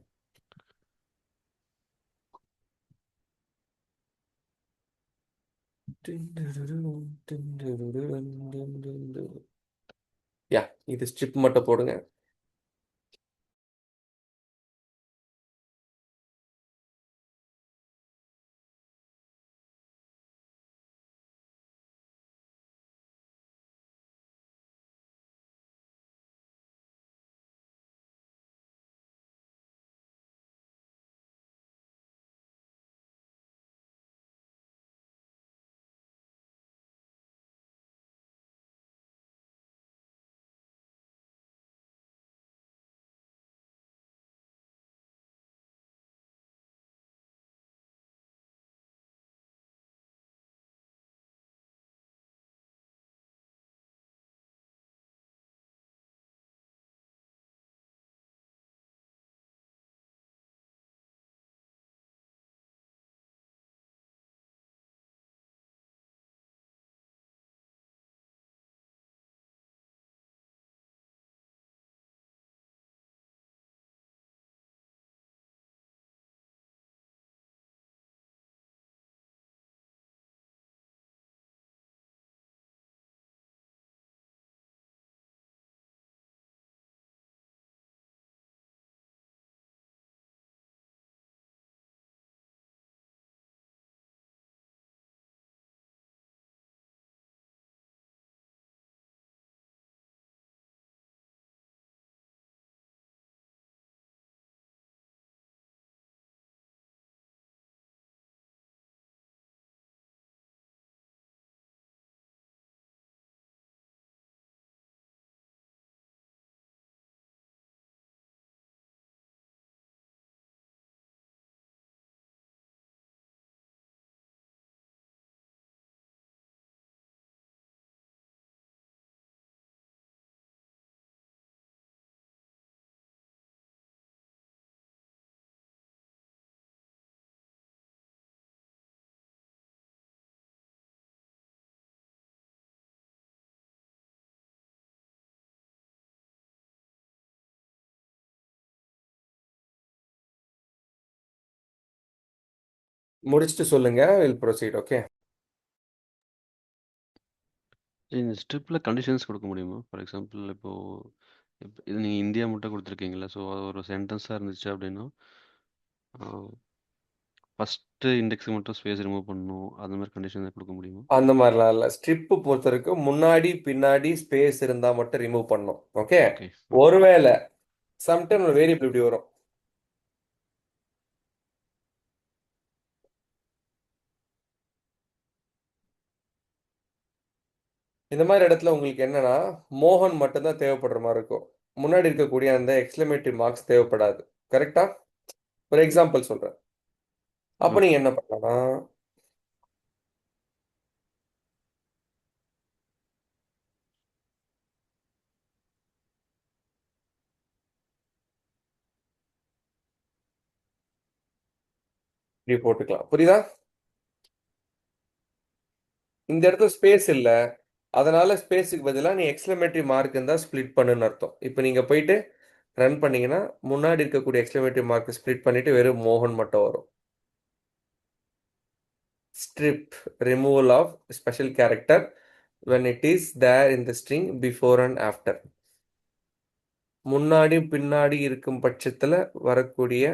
யா, இது ஸ்ட்ரிப் மட்டும் போடுங்க. முடிச்சுட்டு சொல்லுங்க. Will proceed. ஓகே. இந்த ஸ்ட்ரிப்பில் கண்டிஷன்ஸ் கொடுக்க முடியுமா? ஃபார் எக்ஸாம்பிள் இப்போ இது நீங்கள் இந்தியா மட்டும் கொடுத்துருக்கீங்களா? ஸோ அது ஒரு சென்டென்ஸாக இருந்துச்சு அப்படின்னா ஃபஸ்ட்டு இண்டெக்ஸுக்கு மட்டும் ஸ்பேஸ் ரிமூவ் பண்ணணும், அந்த மாதிரி கண்டிஷன் கொடுக்க முடியுமா? அந்த மாதிரிலாம் இல்லை. ஸ்ட்ரிப்பு பொறுத்த வரைக்கும் முன்னாடி பின்னாடி ஸ்பேஸ் இருந்தால் மட்டும் ரிமூவ் பண்ணணும். ஓகே. ஓகே ஒருவேளை சம்டைம் ஒரு வேரியபிள் இப்படி வரும். இந்த மாதிரி இடத்துல உங்களுக்கு என்னன்னா மோகன் மட்டும்தான் தேவைப்படுற மாதிரி இருக்கும். முன்னாடி இருக்கக்கூடிய அந்த எக்ஸ்க்ளமேட்டரி மார்க்ஸ் தேவைப்படாது. கரெக்டா? ஒரு எக்ஸாம்பிள் சொல்றேன். அப்போ ஓகே நீங்க என்ன பண்ணலாம்? இப்படி போட்டுக்கலாம். புரியுதா? இந்த இடத்துல ஸ்பேஸ் இல்லை, அதனால ஸ்பேஸுக்கு பதிலாக நீ எக்ஸ்க்ளமேட்டரி மார்க் இருந்தால் ஸ்ப்ளிட் பண்ணுன்னு அர்த்தம். இப்போ நீங்க போயிட்டு ரன் பண்ணீங்கன்னா முன்னாடி இருக்கக்கூடிய எக்ஸ்க்ளமேட்டரி மார்க் ஸ்ப்ளிட் பண்ணிட்டு வெறும் மோகன் மட்டும் வரும். Strip removal of special character when it is there in the string before and after. முன்னாடி பின்னாடி இருக்கும் பட்சத்துல வரக்கூடிய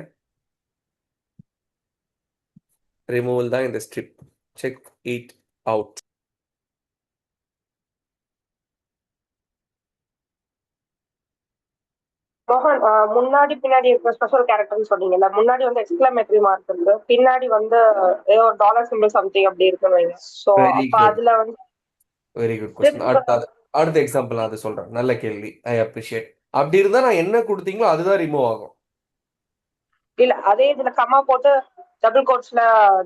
ரிமூவல் தான் இந்த ஸ்ட்ரிப். Check it out. மோகன், முன்னாடி பின்னாடி இருக்க ஸ்பெஷல் கேரக்டர்னு சொன்னீங்கல்ல, முன்னாடி வந்து எக்ஸ்க்ளமேட்டரி மார்க் இருக்கு, பின்னாடி வந்து ஏதோ ஒரு டாலர் சிம்பிள் சம்திங் அப்படி இருக்குன்னு வைங்க. சோ வெரி அப்ப குட், அதுல வந்து வெரி குட் கொஸ்டின். அடுத்த எக்ஸாம்பிள் நான் அதை சொல்றேன். நல்ல கேள்வி, ஐ அப்ரிஷியேட். அப்படி இருந்தா நான் என்ன கொடுத்தீங்களோ அதுதான் ரிமூவ் ஆகும். இல்ல அதே இதுல கமா போட்டு டபுள் கோட்ஸ்ல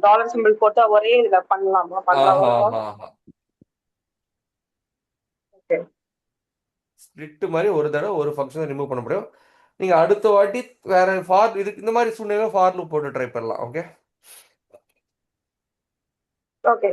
டாலர் சிம்பிள் போட்டு ஒரே இதுல பண்ணலாமா? ஆஹா பண்றவங்க ஆஹா ஸ்பிளிட் மாதிரி ஒரு தடவை ஒரு ஃபங்க்ஷன் ரிமூவ் பண்ண முடியும். நீங்க அடுத்த வாட்டி வேற ஃபார் இதுக்கு இந்த மாதிரி சூழ்நிலை ஃபார் லூப் போட்டு ட்ரை பண்ணலாம். Okay okay.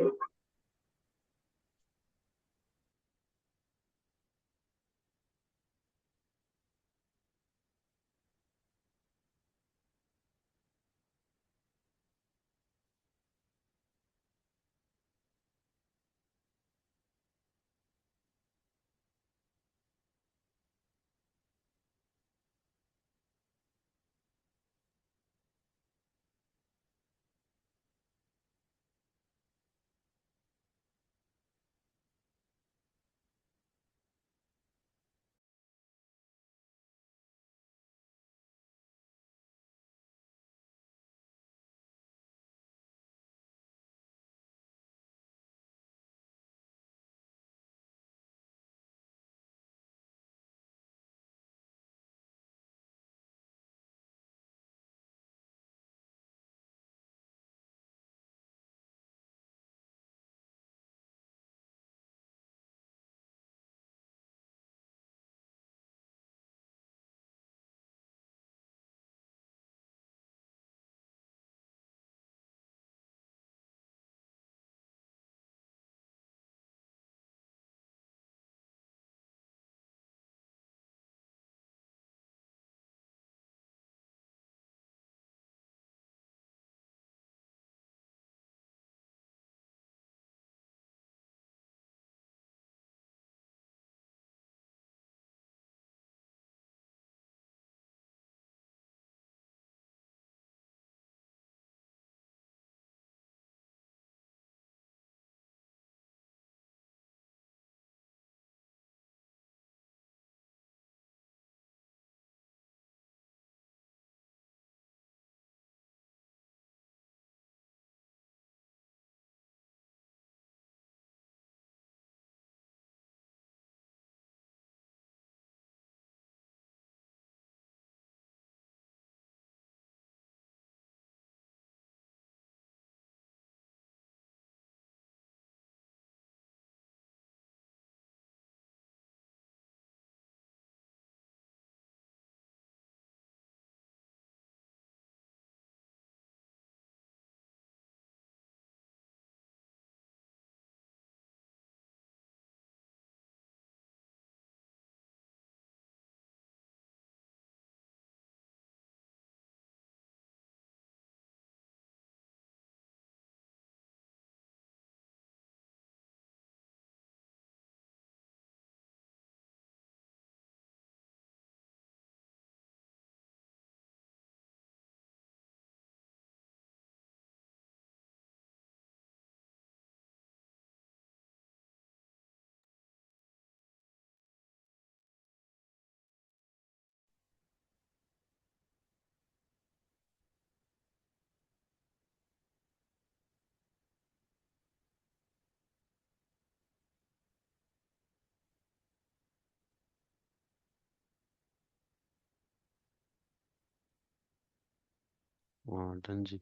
Done ji.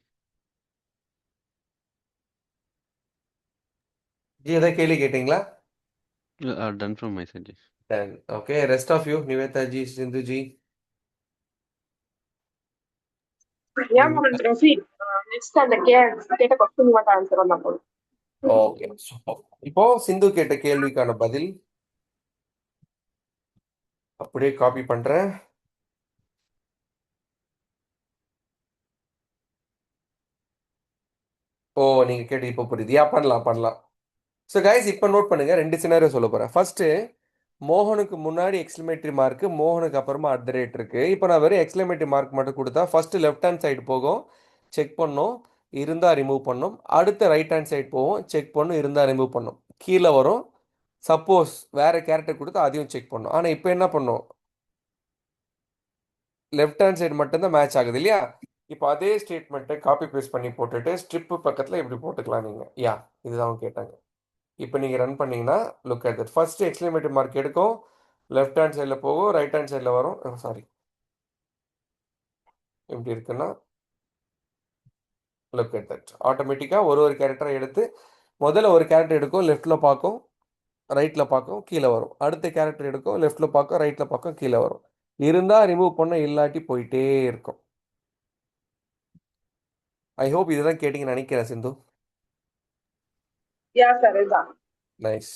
Ji ஏதாவது கேள்வி கேட்டீங்களா? Done from my side ji. Okay rest of you Nivetha ji, Sindhu ji. ஏன் ரஃபி நெக்ஸ்ட் அந்த கேட்ட கொஸ்டின் மட்டும் ஆன்சர் பண்ணா போதும். ஓகே இப்போ சிந்து கேட்ட கேள்விக்கான பதில் அப்படியே காப்பி பண்றேன். ஓ நீங்க கேட்டு இப்போ புரியுது. பண்ணலாம். ஸோ கைஸ் இப்போ நோட் பண்ணுங்க, 2 சினாரியோ சொல்ல போறேன். ஃபர்ஸ்ட் மோகனுக்கு முன்னாடி எக்ஸ்க்ளமேட்டரி மார்க், மோகனுக்கு அப்புறமா @ இருக்கு. இப்போ நான் வெறும் எக்ஸ்க்ளமேட்டரி மார்க் மட்டும் கொடுத்தா ஃபர்ஸ்ட் லெஃப்ட் ஹேண்ட் சைடு போகும், செக் பண்ணும், இருந்தா ரிமூவ் பண்ணும். அடுத்த ரைட் ஹேண்ட் சைடு போகும், செக் பண்ணும், இருந்தா ரிமூவ் பண்ணும். கீழே வரும். சப்போஸ் வேற கேரக்டர் கொடுத்தா அதையும் செக் பண்ணும். ஆனால் இப்போ என்ன பண்ணும், லெஃப்ட் ஹேண்ட் சைடு மட்டும்தான் மேட்ச் ஆகுது இல்லையா? இப்போ அதே ஸ்டேட்மெண்ட்டை காப்பி பேஸ்ட் பண்ணி போட்டுட்டு ஸ்ட்ரிப்பு பக்கத்தில் இப்படி போட்டுக்கலாம் நீங்கள். இதுதான் அவங்க கேட்டாங்க. இப்போ நீங்கள் ரன் பண்ணீங்கன்னா look at that. First exclamatory mark எடுக்கும், லெஃப்ட் ஹேண்ட் சைடில் போகும், ரைட் ஹேண்ட் சைடில் வரும். சாரி, எப்படி இருக்குன்னா லுக் அட் தட். ஆட்டோமேட்டிக்காக ஒரு கேரக்டரை எடுத்து முதல்ல ஒரு கேரக்டர் எடுக்கும், லெஃப்டில் பார்க்கும், ரைட்டில் பார்க்கும், கீழே வரும். அடுத்த கேரக்டர் எடுக்கும், லெஃப்டில் பார்க்கும், ரைட்டில் பார்க்கும், கீழே வரும். இருந்தால் ரிமூவ் பண்ண, இல்லாட்டி போயிட்டே இருக்கும். ஐ ஹோப் இதுதான் கேட்டிங்கன்னு நினைக்கிறேன் சிந்து. யா சார் இதுதான். நைஸ்.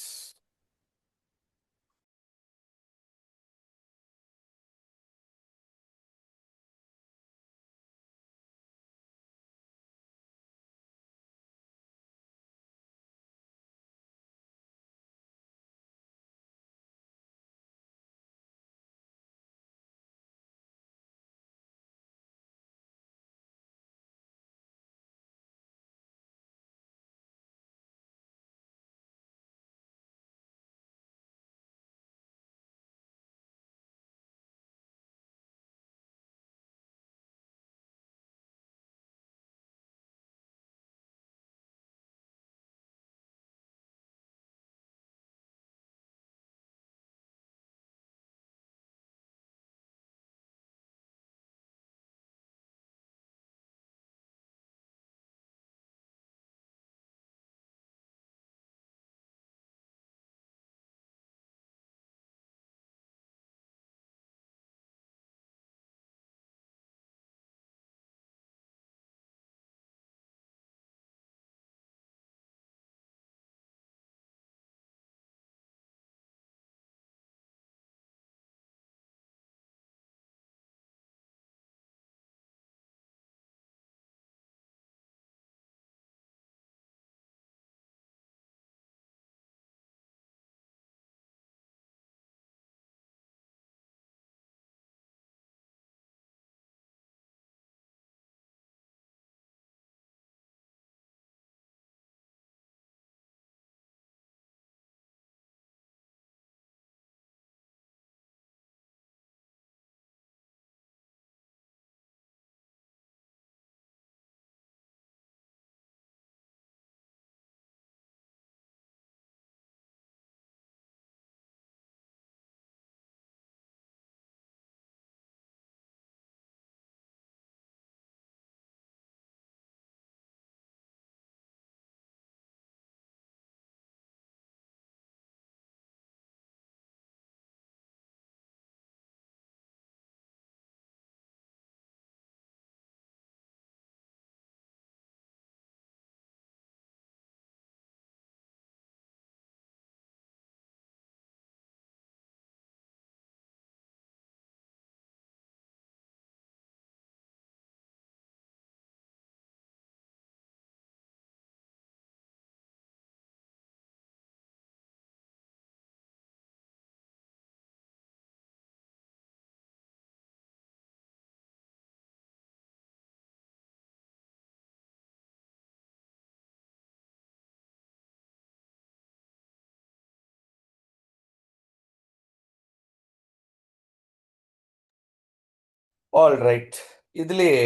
All right. இதுலயே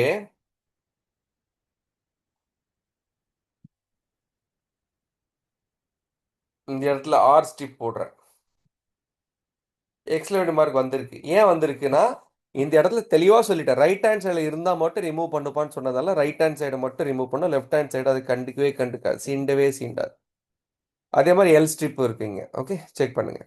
இந்த இடத்துல ஆர் ஸ்டிப் போடுறேன். எக்ஸ்க்ளமேட்டிவ் மார்க் வந்திருக்கு. ஏன் வந்திருக்குன்னா இந்த இடத்துல தெளிவாக சொல்லிட்டேன், ரைட் ஹேண்ட் சைடில் இருந்தால் மட்டும் ரிமூவ் பண்ணுப்பான்னு சொன்னதால ரைட் ஹேண்ட் சைடை மட்டும் ரிமூவ் பண்ணும், லெஃப்ட் ஹேண்ட் சைடு அது கண்டுக்காது, சீண்டவே சீண்டாது. அதே மாதிரி எல் ஸ்ட்ரிப் இருக்குங்க. ஓகே, செக் பண்ணுங்க.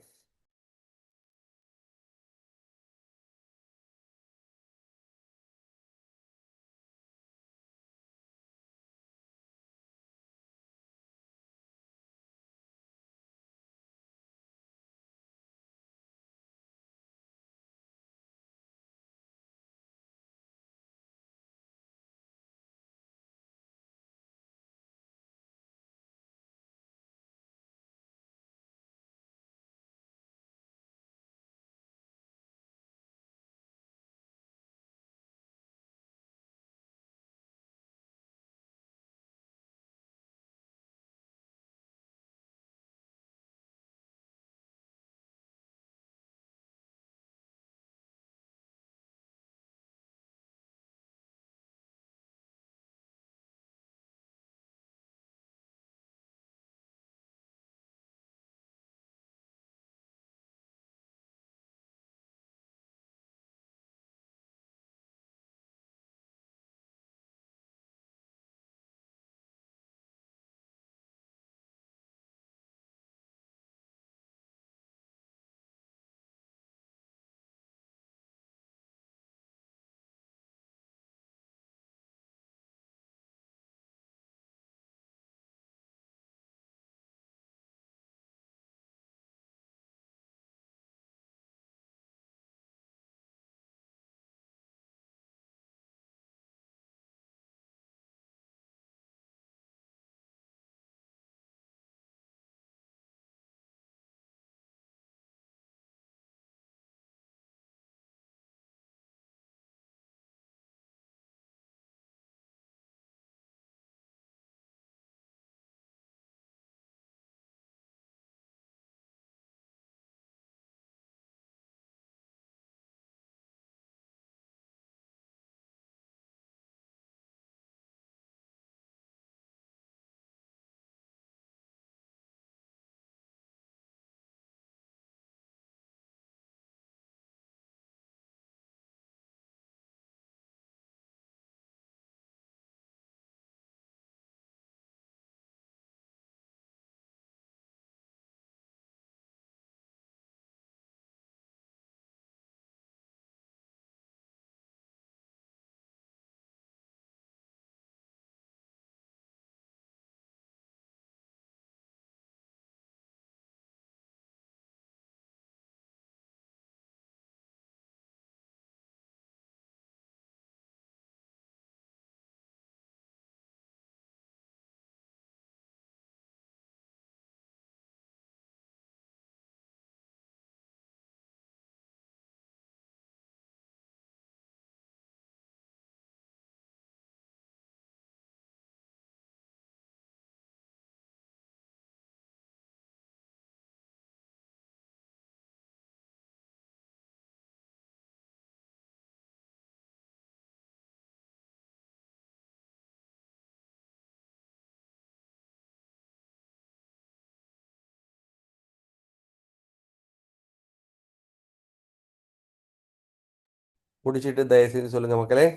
முடிச்சிட்டு தயவு செய்து சொல்லுங்க மக்களே.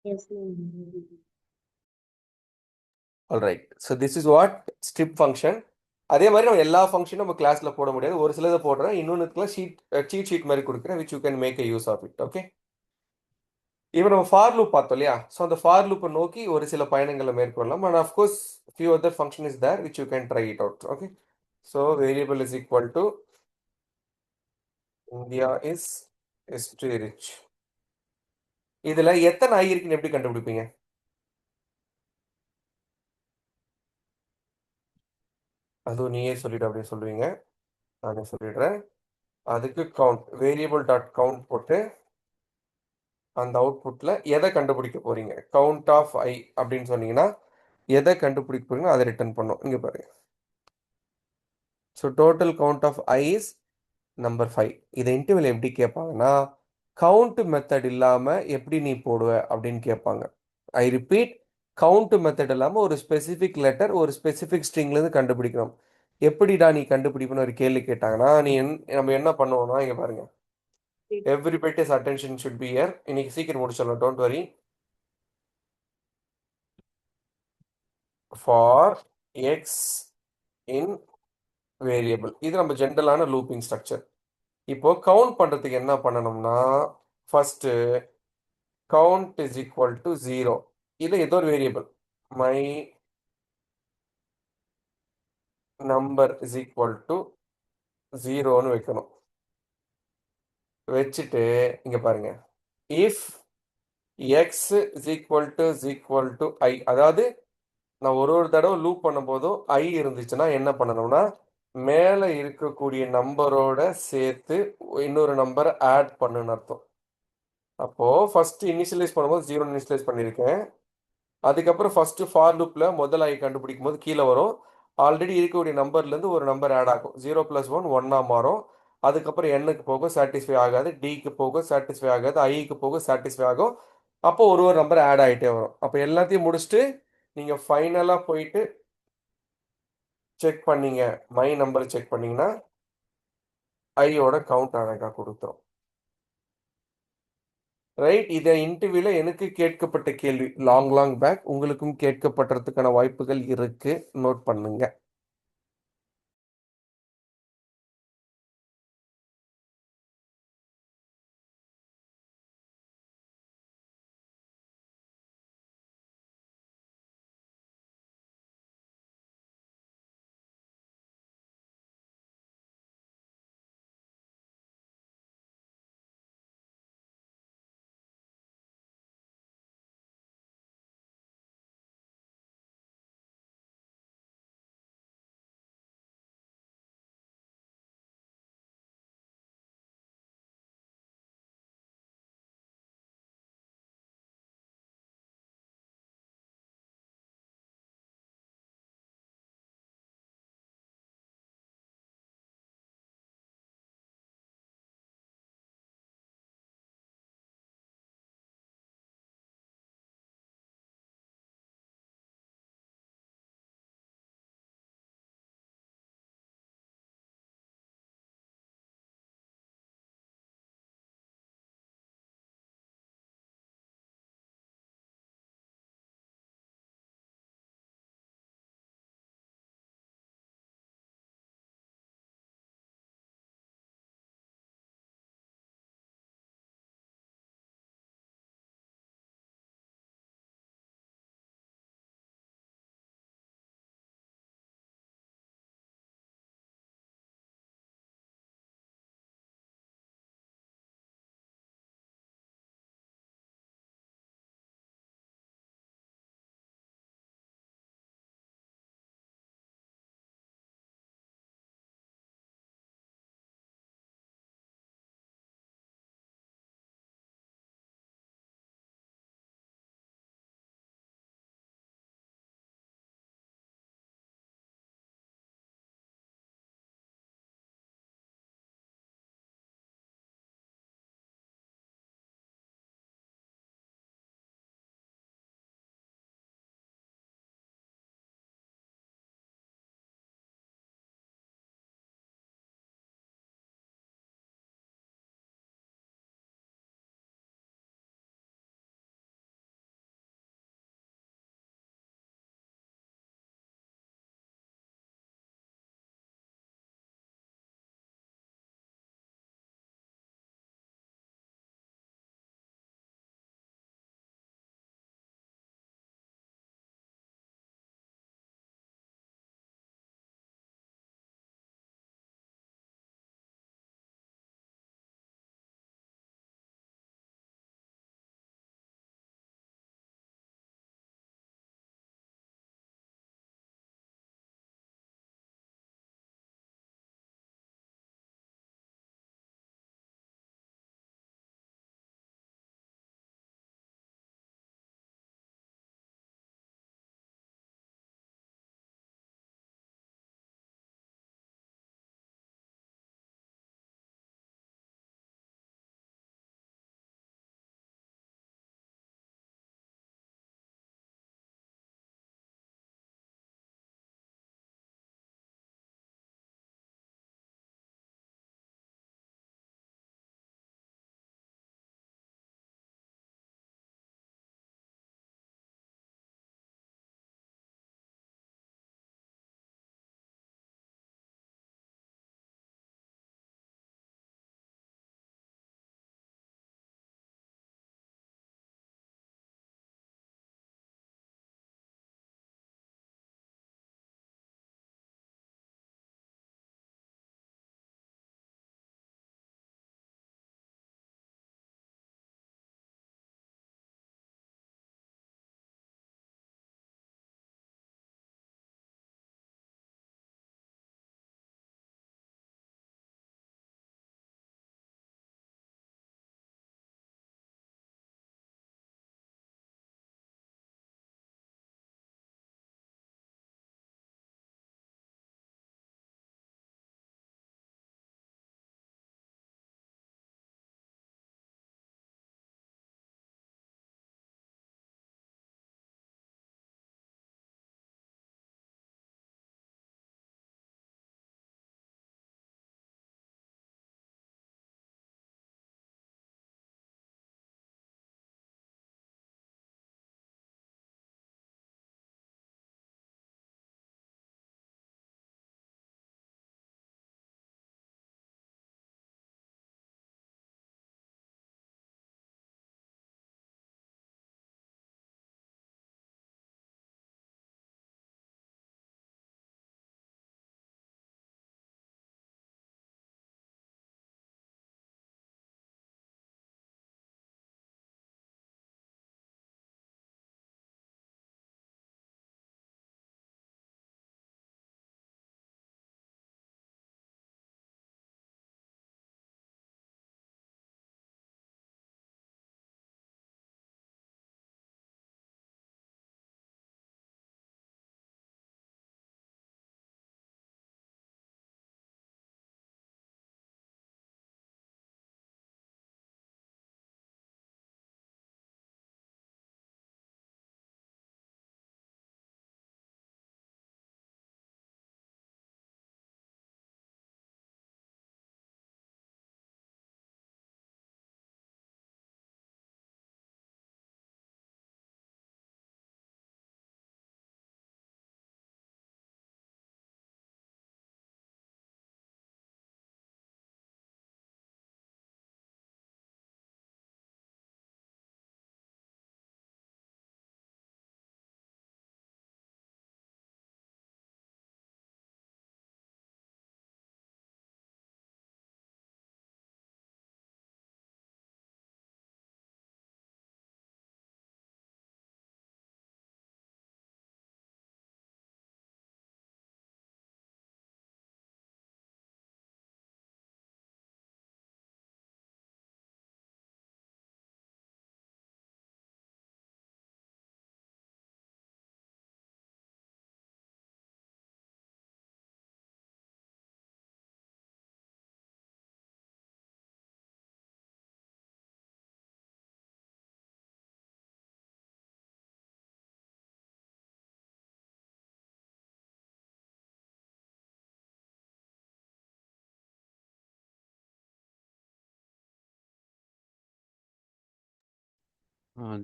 Yes, ma'am. Alright. So this is what strip function. அதே மாதிரி நம்ம எல்லா ஃபங்க்ஷனும் நம்ம கிளாஸில் போட முடியாது. ஒரு சிலதை போடுறேன், இன்னொன்றுக்குலாம் சீட் ஷீட் மாதிரி கொடுக்குறேன், which you can make a use of it. Okay, இப்போ நம்ம ஃபார் லூப் பார்த்தோம் இல்லையா? ஸோ அந்த ஃபார் லூப்பை நோக்கி ஒரு சில பயணங்களை மேற்கொள்ளலாம். And of course few other function is there which you can try it out. Okay, so variable is equal to India is history rich. இதில் எத்தனை ஐ இருக்குன்னு எப்படி கண்டுபிடிப்பீங்க? அதுவும் நீயே சொல்லிட்டு அப்படின்னு சொல்லுவீங்க, நானே சொல்லிடுறேன். அதுக்கு கவுண்ட் வேரியபிள் டாட் கவுண்ட் போட்டு அந்த அவுட்புட்டில் எதை கண்டுபிடிக்க போறீங்க, கவுண்ட் ஆஃப் ஐ அப்படின்னு சொன்னீங்கன்னா எதை கண்டுபிடிக்க போறீங்களோ அதை ரிட்டர்ன் பண்ணும். இங்கே பாருங்க. So total count of I is number 5. இதை இன்டர்வியூல எப்படி கேட்பாங்கன்னா, கவுண்ட் மெத்தட் இல்லாமல் எப்படி நீ போடுவ அப்படின்னு கேட்பாங்க. ஐ ரிப்பீட், கவுண்ட் மெத்தட் இல்லாமல் ஒரு ஸ்பெசிஃபிக் லெட்டர் ஒரு ஸ்பெசிஃபிக் ஸ்ட்ரிங்லேருந்து கண்டுபிடிக்கணும். எப்படிடா நீ கண்டுபிடிப்புன்னு ஒரு கேள்வி கேட்டாங்கன்னா நம்ம என்ன பண்ணுவோம்னா, இங்கே பாருங்க, everybody's attention should be here. இன்னைக்கு சீக்கிரம் முடிச்சிடலாம், don't worry. For X in variable, இது நம்ம ஜென்ரலான லூப்பிங் ஸ்ட்ரக்சர். இப்போ கவுண்ட் பண்றதுக்கு என்ன பண்ணணும்னா, first count is equal to 0. இது ஏதோ ஒரு variable, my number is equal to 0ன்னு வைக்கணும். வச்சுட்டு இங்க பாருங்க, if X is equal to I, அதாவது நான் ஒரு தடவை லூப் பண்ணும் போதும் ஐ இருந்துச்சுன்னா என்ன பண்ணணும்னா, மேலே இருக்கக்கூடிய நம்பரோட சேர்த்து இன்னொரு நம்பரை ஆட் பண்ணுன்னு அர்த்தம். அப்போ ஃபர்ஸ்ட் இனிஷியலைஸ் பண்ணும்போது 0 இனிஷியலைஸ் பண்ணியிருக்கேன். அதுக்கப்புறம் ஃபர்ஸ்ட் ஃபார் லூப்ல முதல் ஐ கண்டுபிடிக்கும் போது கீழே வரும், ஆல்ரெடி இருக்கக்கூடிய நம்பர்லேருந்து ஒரு நம்பர் ஆட் ஆகும். 0 + 1 1 மாறும். அதுக்கப்புறம் எண்ணுக்கு போகும், சாட்டிஸ்ஃபை ஆகாது. டிக்கு போகும், சாட்டிஸ்ஃபை ஆகாது. ஐக்கு போகும், சாட்டிஸ்ஃபை ஆகும். அப்போ ஒரு நம்பர் ஆட் ஆகிட்டே வரும். அப்போ எல்லாத்தையும் முடிச்சுட்டு நீங்கள் ஃபைனலாக போயிட்டு செக் பண்ணீங்க, மை நம்பர் செக் பண்ணீங்கன்னா ஐயோட கவுண்ட் அழகாக கொடுத்துரும். ரைட், இதை இன்டர்வியூல எனக்கு கேட்கப்பட்ட கேள்வி, லாங் பேக். உங்களுக்கும் கேட்கப்படுறதுக்கான வாய்ப்புகள் இருக்கு, நோட் பண்ணுங்க.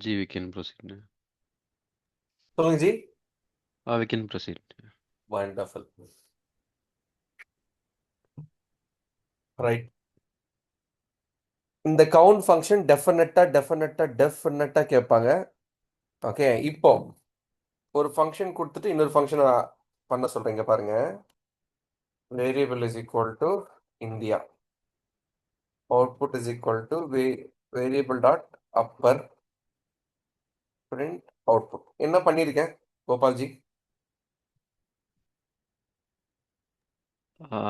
Ji we can proceed. சொல்லுங்க ji. We can proceed. Wonderful. Right. இந்த கவுண்ட் ஃபங்க்ஷன் டெஃபினட்டா கேட்பாங்க. ஓகே, இப்போ ஒரு ஃபங்க்ஷன் கொடுத்துட்டு இன்னொரு ஃபங்க்ஷனை பண்ண சொல்றீங்க பாருங்க. Variable is equal to India, output is equal to variable dot Appar print output. என்ன பண்ணியிருக்கேன் கோபால்ஜி?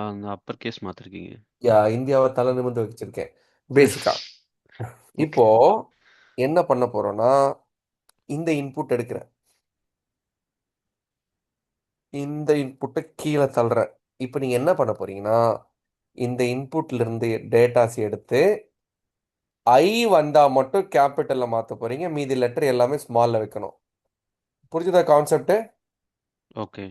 அந்த அப்பர் கேஸ் மாத்திருக்கீங்க. இந்தியாவை தலை நிமிர்ந்து வச்சிருக்கேன் பேசிக்கா. இப்போ என்ன பண்ண போறோம்னா, இந்த இன்புட் எடுக்கிறேன், இந்த இன்புட்டை கீழே தள்ளுறேன். இப்போ நீங்க என்ன பண்ண போறீங்கன்னா, இந்த இன்புட்ல இருந்து டேட்டாஸ் எடுத்து ஐ வந்தா மட்டும் கேபிட்டல்ல மாத்த போறீங்க, மீதி லெட்டர் எல்லாமே ஸ்மால்ல வைக்கணும். புரிஞ்சுதா கான்செப்ட்? ஓகே.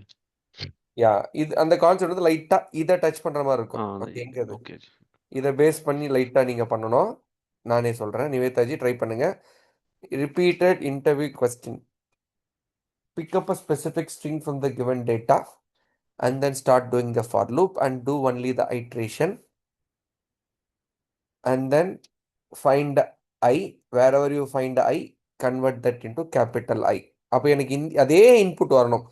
இது அந்த கான்செப்ட் வந்து லைட்டா இதை டச் பண்ற மாதிரி இருக்கும். ஓகே, எங்க அது? ஓகே. இதை பேஸ் பண்ணி லைட்டா நீங்க பண்ணணும். நானே சொல்றேன், நிவேதாஜி ட்ரை பண்ணுங்க. Repeated interview question, pick up a specific string from the given data and then start doing the for loop and do only the iteration and then find I. Wherever you find I, convert that into capital I. அப்போ எனக்கு அதே input வரணும்.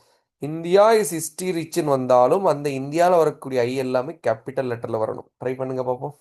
India is history ரிச்னு வந்தாலும் அந்த இந்தியாவில் வரக்கூடிய ஐ எல்லாமே capital லெட்டரில் வரணும். ட்ரை பண்ணுங்க பார்ப்போம்.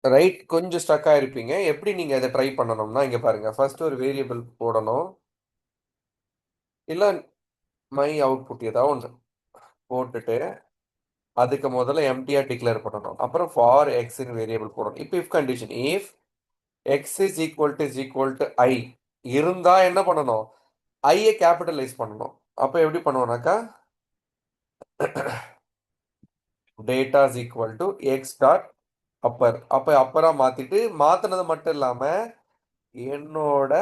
ரைட், கொஞ்சம் ஸ்டக் ஆயிருப்பீங்க. எப்படி நீங்க இதை ட்ரை பண்ணணும்னா இங்க பாருங்க, ஃபர்ஸ்ட் ஒரு வேரியபிள் போடணும், இல்ல மை அவுட்புட் ஏதாவது ஒன்று போட்டுட்டு அதுக்கு முதல்ல எம்டியா டிக்ளேர் பண்ணணும். அப்புறம் ஃபார் எக்ஸ்னு வேரியபிள் போடணும். இப்போ if condition if X is equal to I இருந்தா என்ன பண்ணணும், ஐயை கேபிட்டலைஸ் பண்ணணும். அப்போ எப்படி பண்ணுவோம்னாக்கா data is equal to X dot upper. அப்போ அப்பரா மாத்திட்டு, மாத்தினது மட்டும் இல்லாம என்னோட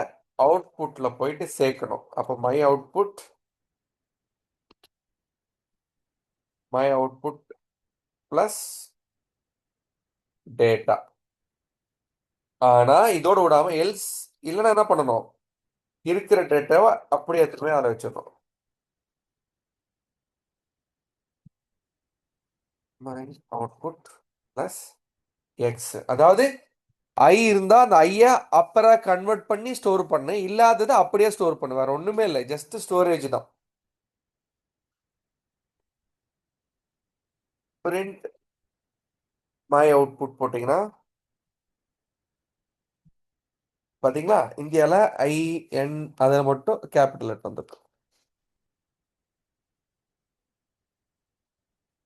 அவுட்புட்ல போயிட்டு சேர்க்கணும். அப்போ மை அவுட்புட் பிளஸ் டேட்டா. ஆனா இதோட விடாம எல்ஸ் இல்லைன்னா என்ன பண்ணணும், இருக்கிற டேட்டாவை அப்படியே எடுத்துமே அதை வச்சிடணும். மை அவுட்புட் பிளஸ் எக்ஸ், அதாவது ஐ இருந்தா அந்த ஐய அப்பரா கன்வெர்ட் பண்ணி ஸ்டோர் பண்ணு, இல்லாதது அப்படியே ஸ்டோர் பண்ணு, வேற ஒண்ணுமே இல்லை, ஜஸ்ட் ஸ்டோரேஜ் தான். பிரிண்ட் மை அவுட்புட் போட்டீங்கன்னா பாத்தீங்களா, இந்தியால IN அதை மட்டும் கேபிட்டல் லெட்டர் வந்துருக்கு.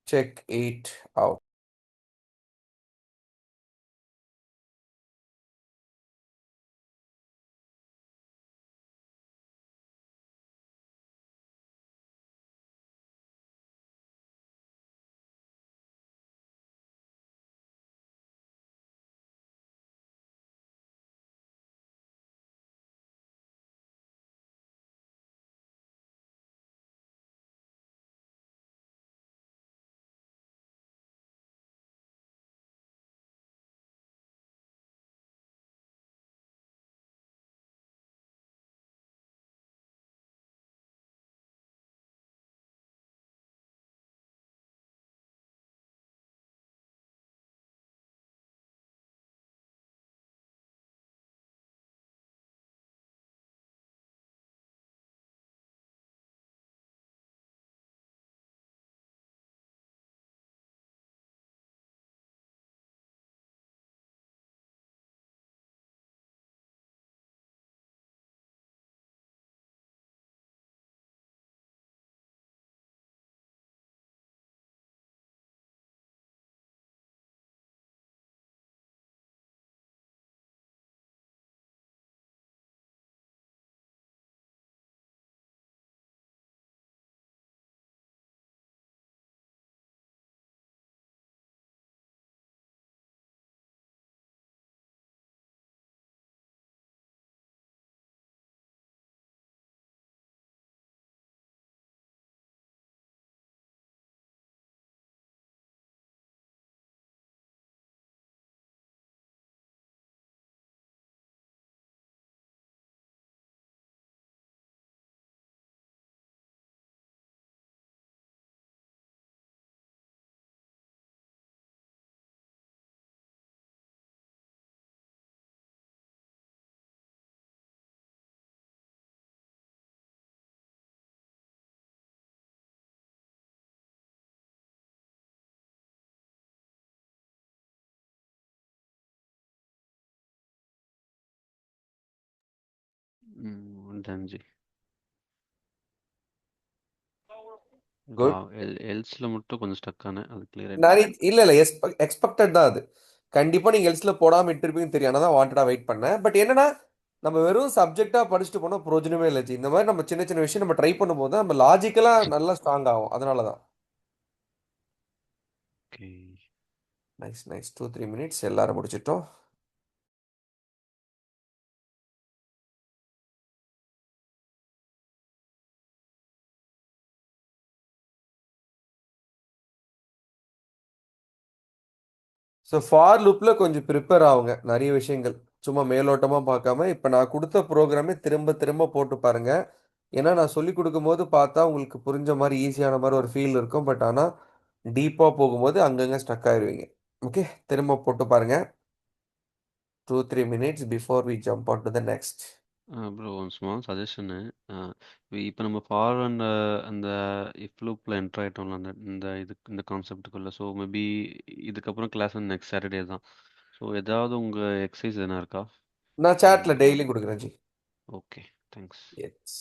Check it out. Done ji. Good. எல்ஸ்ல மட்டும் கொஞ்சம் ஸ்டக் ஆனேன், அது கிளியர் நான் ஆயிடுச்சு. இல்ல இல்ல எக்ஸ்பெக்டட் தான் அது. கண்டிப்பா நீங்க எல்ஸ்ல போடாம இட்டிருப்பீங்கன்னு தெரியும், தான் வாண்டடா வெயிட் பண்ணேன். பட் என்னன்னா நம்ம வெறும் சப்ஜெக்டா படிச்சுட்டு போனா பிரயோஜனமே இல்லை ஜி. இந்த மாதிரி நம்ம சின்ன சின்ன விஷயம் நம்ம ட்ரை பண்ணும்போது தான் நம்ம லாஜிக்கலா நல்லா ஸ்ட்ராங் ஆகும். அதனாலதான். ஓகே. Nice nice. 2-3 மினிட்ஸ் எல்லாரும் முடிச்சிட்டோம். ஸோ ஃபார் லூப்பில் கொஞ்சம் ப்ரிப்பேர் ஆகுங்க, நிறைய விஷயங்கள் சும்மா மேலோட்டமாக பார்க்காம இப்போ நான் கொடுத்த ப்ரோக்ராமே திரும்ப திரும்ப போட்டு பாருங்க. ஏன்னா நான் சொல்லி கொடுக்கும்போது பார்த்தா உங்களுக்கு புரிஞ்ச மாதிரி ஈஸியான மாதிரி ஒரு ஃபீல் இருக்கும். பட் ஆனால் டீப்பாக போகும்போது அங்கங்கே ஸ்டக் ஆயிடுவீங்க. ஓகே, திரும்ப போட்டு பாருங்க. 2-3 minutes before we jump on to the next. Bro one small சஜஷனு. இப்போ நம்ம ஃபார் அண்ட் அந்த இஃப் லூப்பில் என்டர் ஆகிட்டோம்ல அந்த இந்த கான்செப்டுக்குள்ளே. ஸோ மேபி இதுக்கப்புறம் கிளாஸ் வந்து நெக்ஸ்ட் சாட்டர்டே தான். ஸோ ஏதாவது உங்கள் எக்ஸசைஸ் எதனா இருக்கா? நான் சாட்ல டெய்லி கொடுக்குறேன் ji. Okay, thanks. Yes.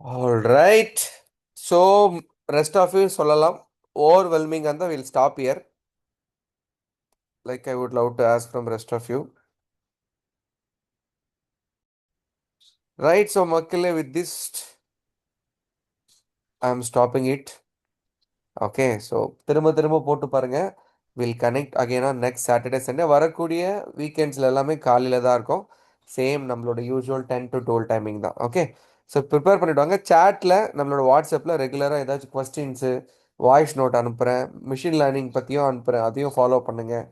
Alright. So, rest of you சொல்லலாம். Overwhelming and we'll stop here. Like I would love to ask from rest of you. Right, so மக்களே with this, I'm stopping it. Okay, so திரும்ப திரும்ப போட்டு பாருங்க. Will connect again on next Saturday Sunday. வரக்கூடிய வீக்கெண்ட்ஸில் எல்லாமே காலையில் தான் இருக்கும். சேம் நம்மளோட யூஸ்வல் 10 to 12 டைமிங் தான். ஓகே, ஸோ ப்ரிப்பேர் பண்ணிவிடுவாங்க. சேட்டில் நம்மளோட வாட்ஸ்அப்பில் ரெகுலராக ஏதாச்சும் கொஸ்டின்ஸு வாய்ஸ் நோட் அனுப்புகிறேன். மிஷின் லேர்னிங் பற்றியும் அனுப்புகிறேன். அதையும் ஃபாலோ பண்ணுங்கள்.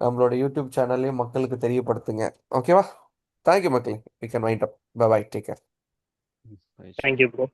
நம்மளோட யூடியூப் சேனல்லையும் மக்களுக்கு தெரியப்படுத்துங்க. ஓகேவா? தேங்க்யூ மக்களே. We can wind up. Bye bye. Take care. Bye. Thank you bro.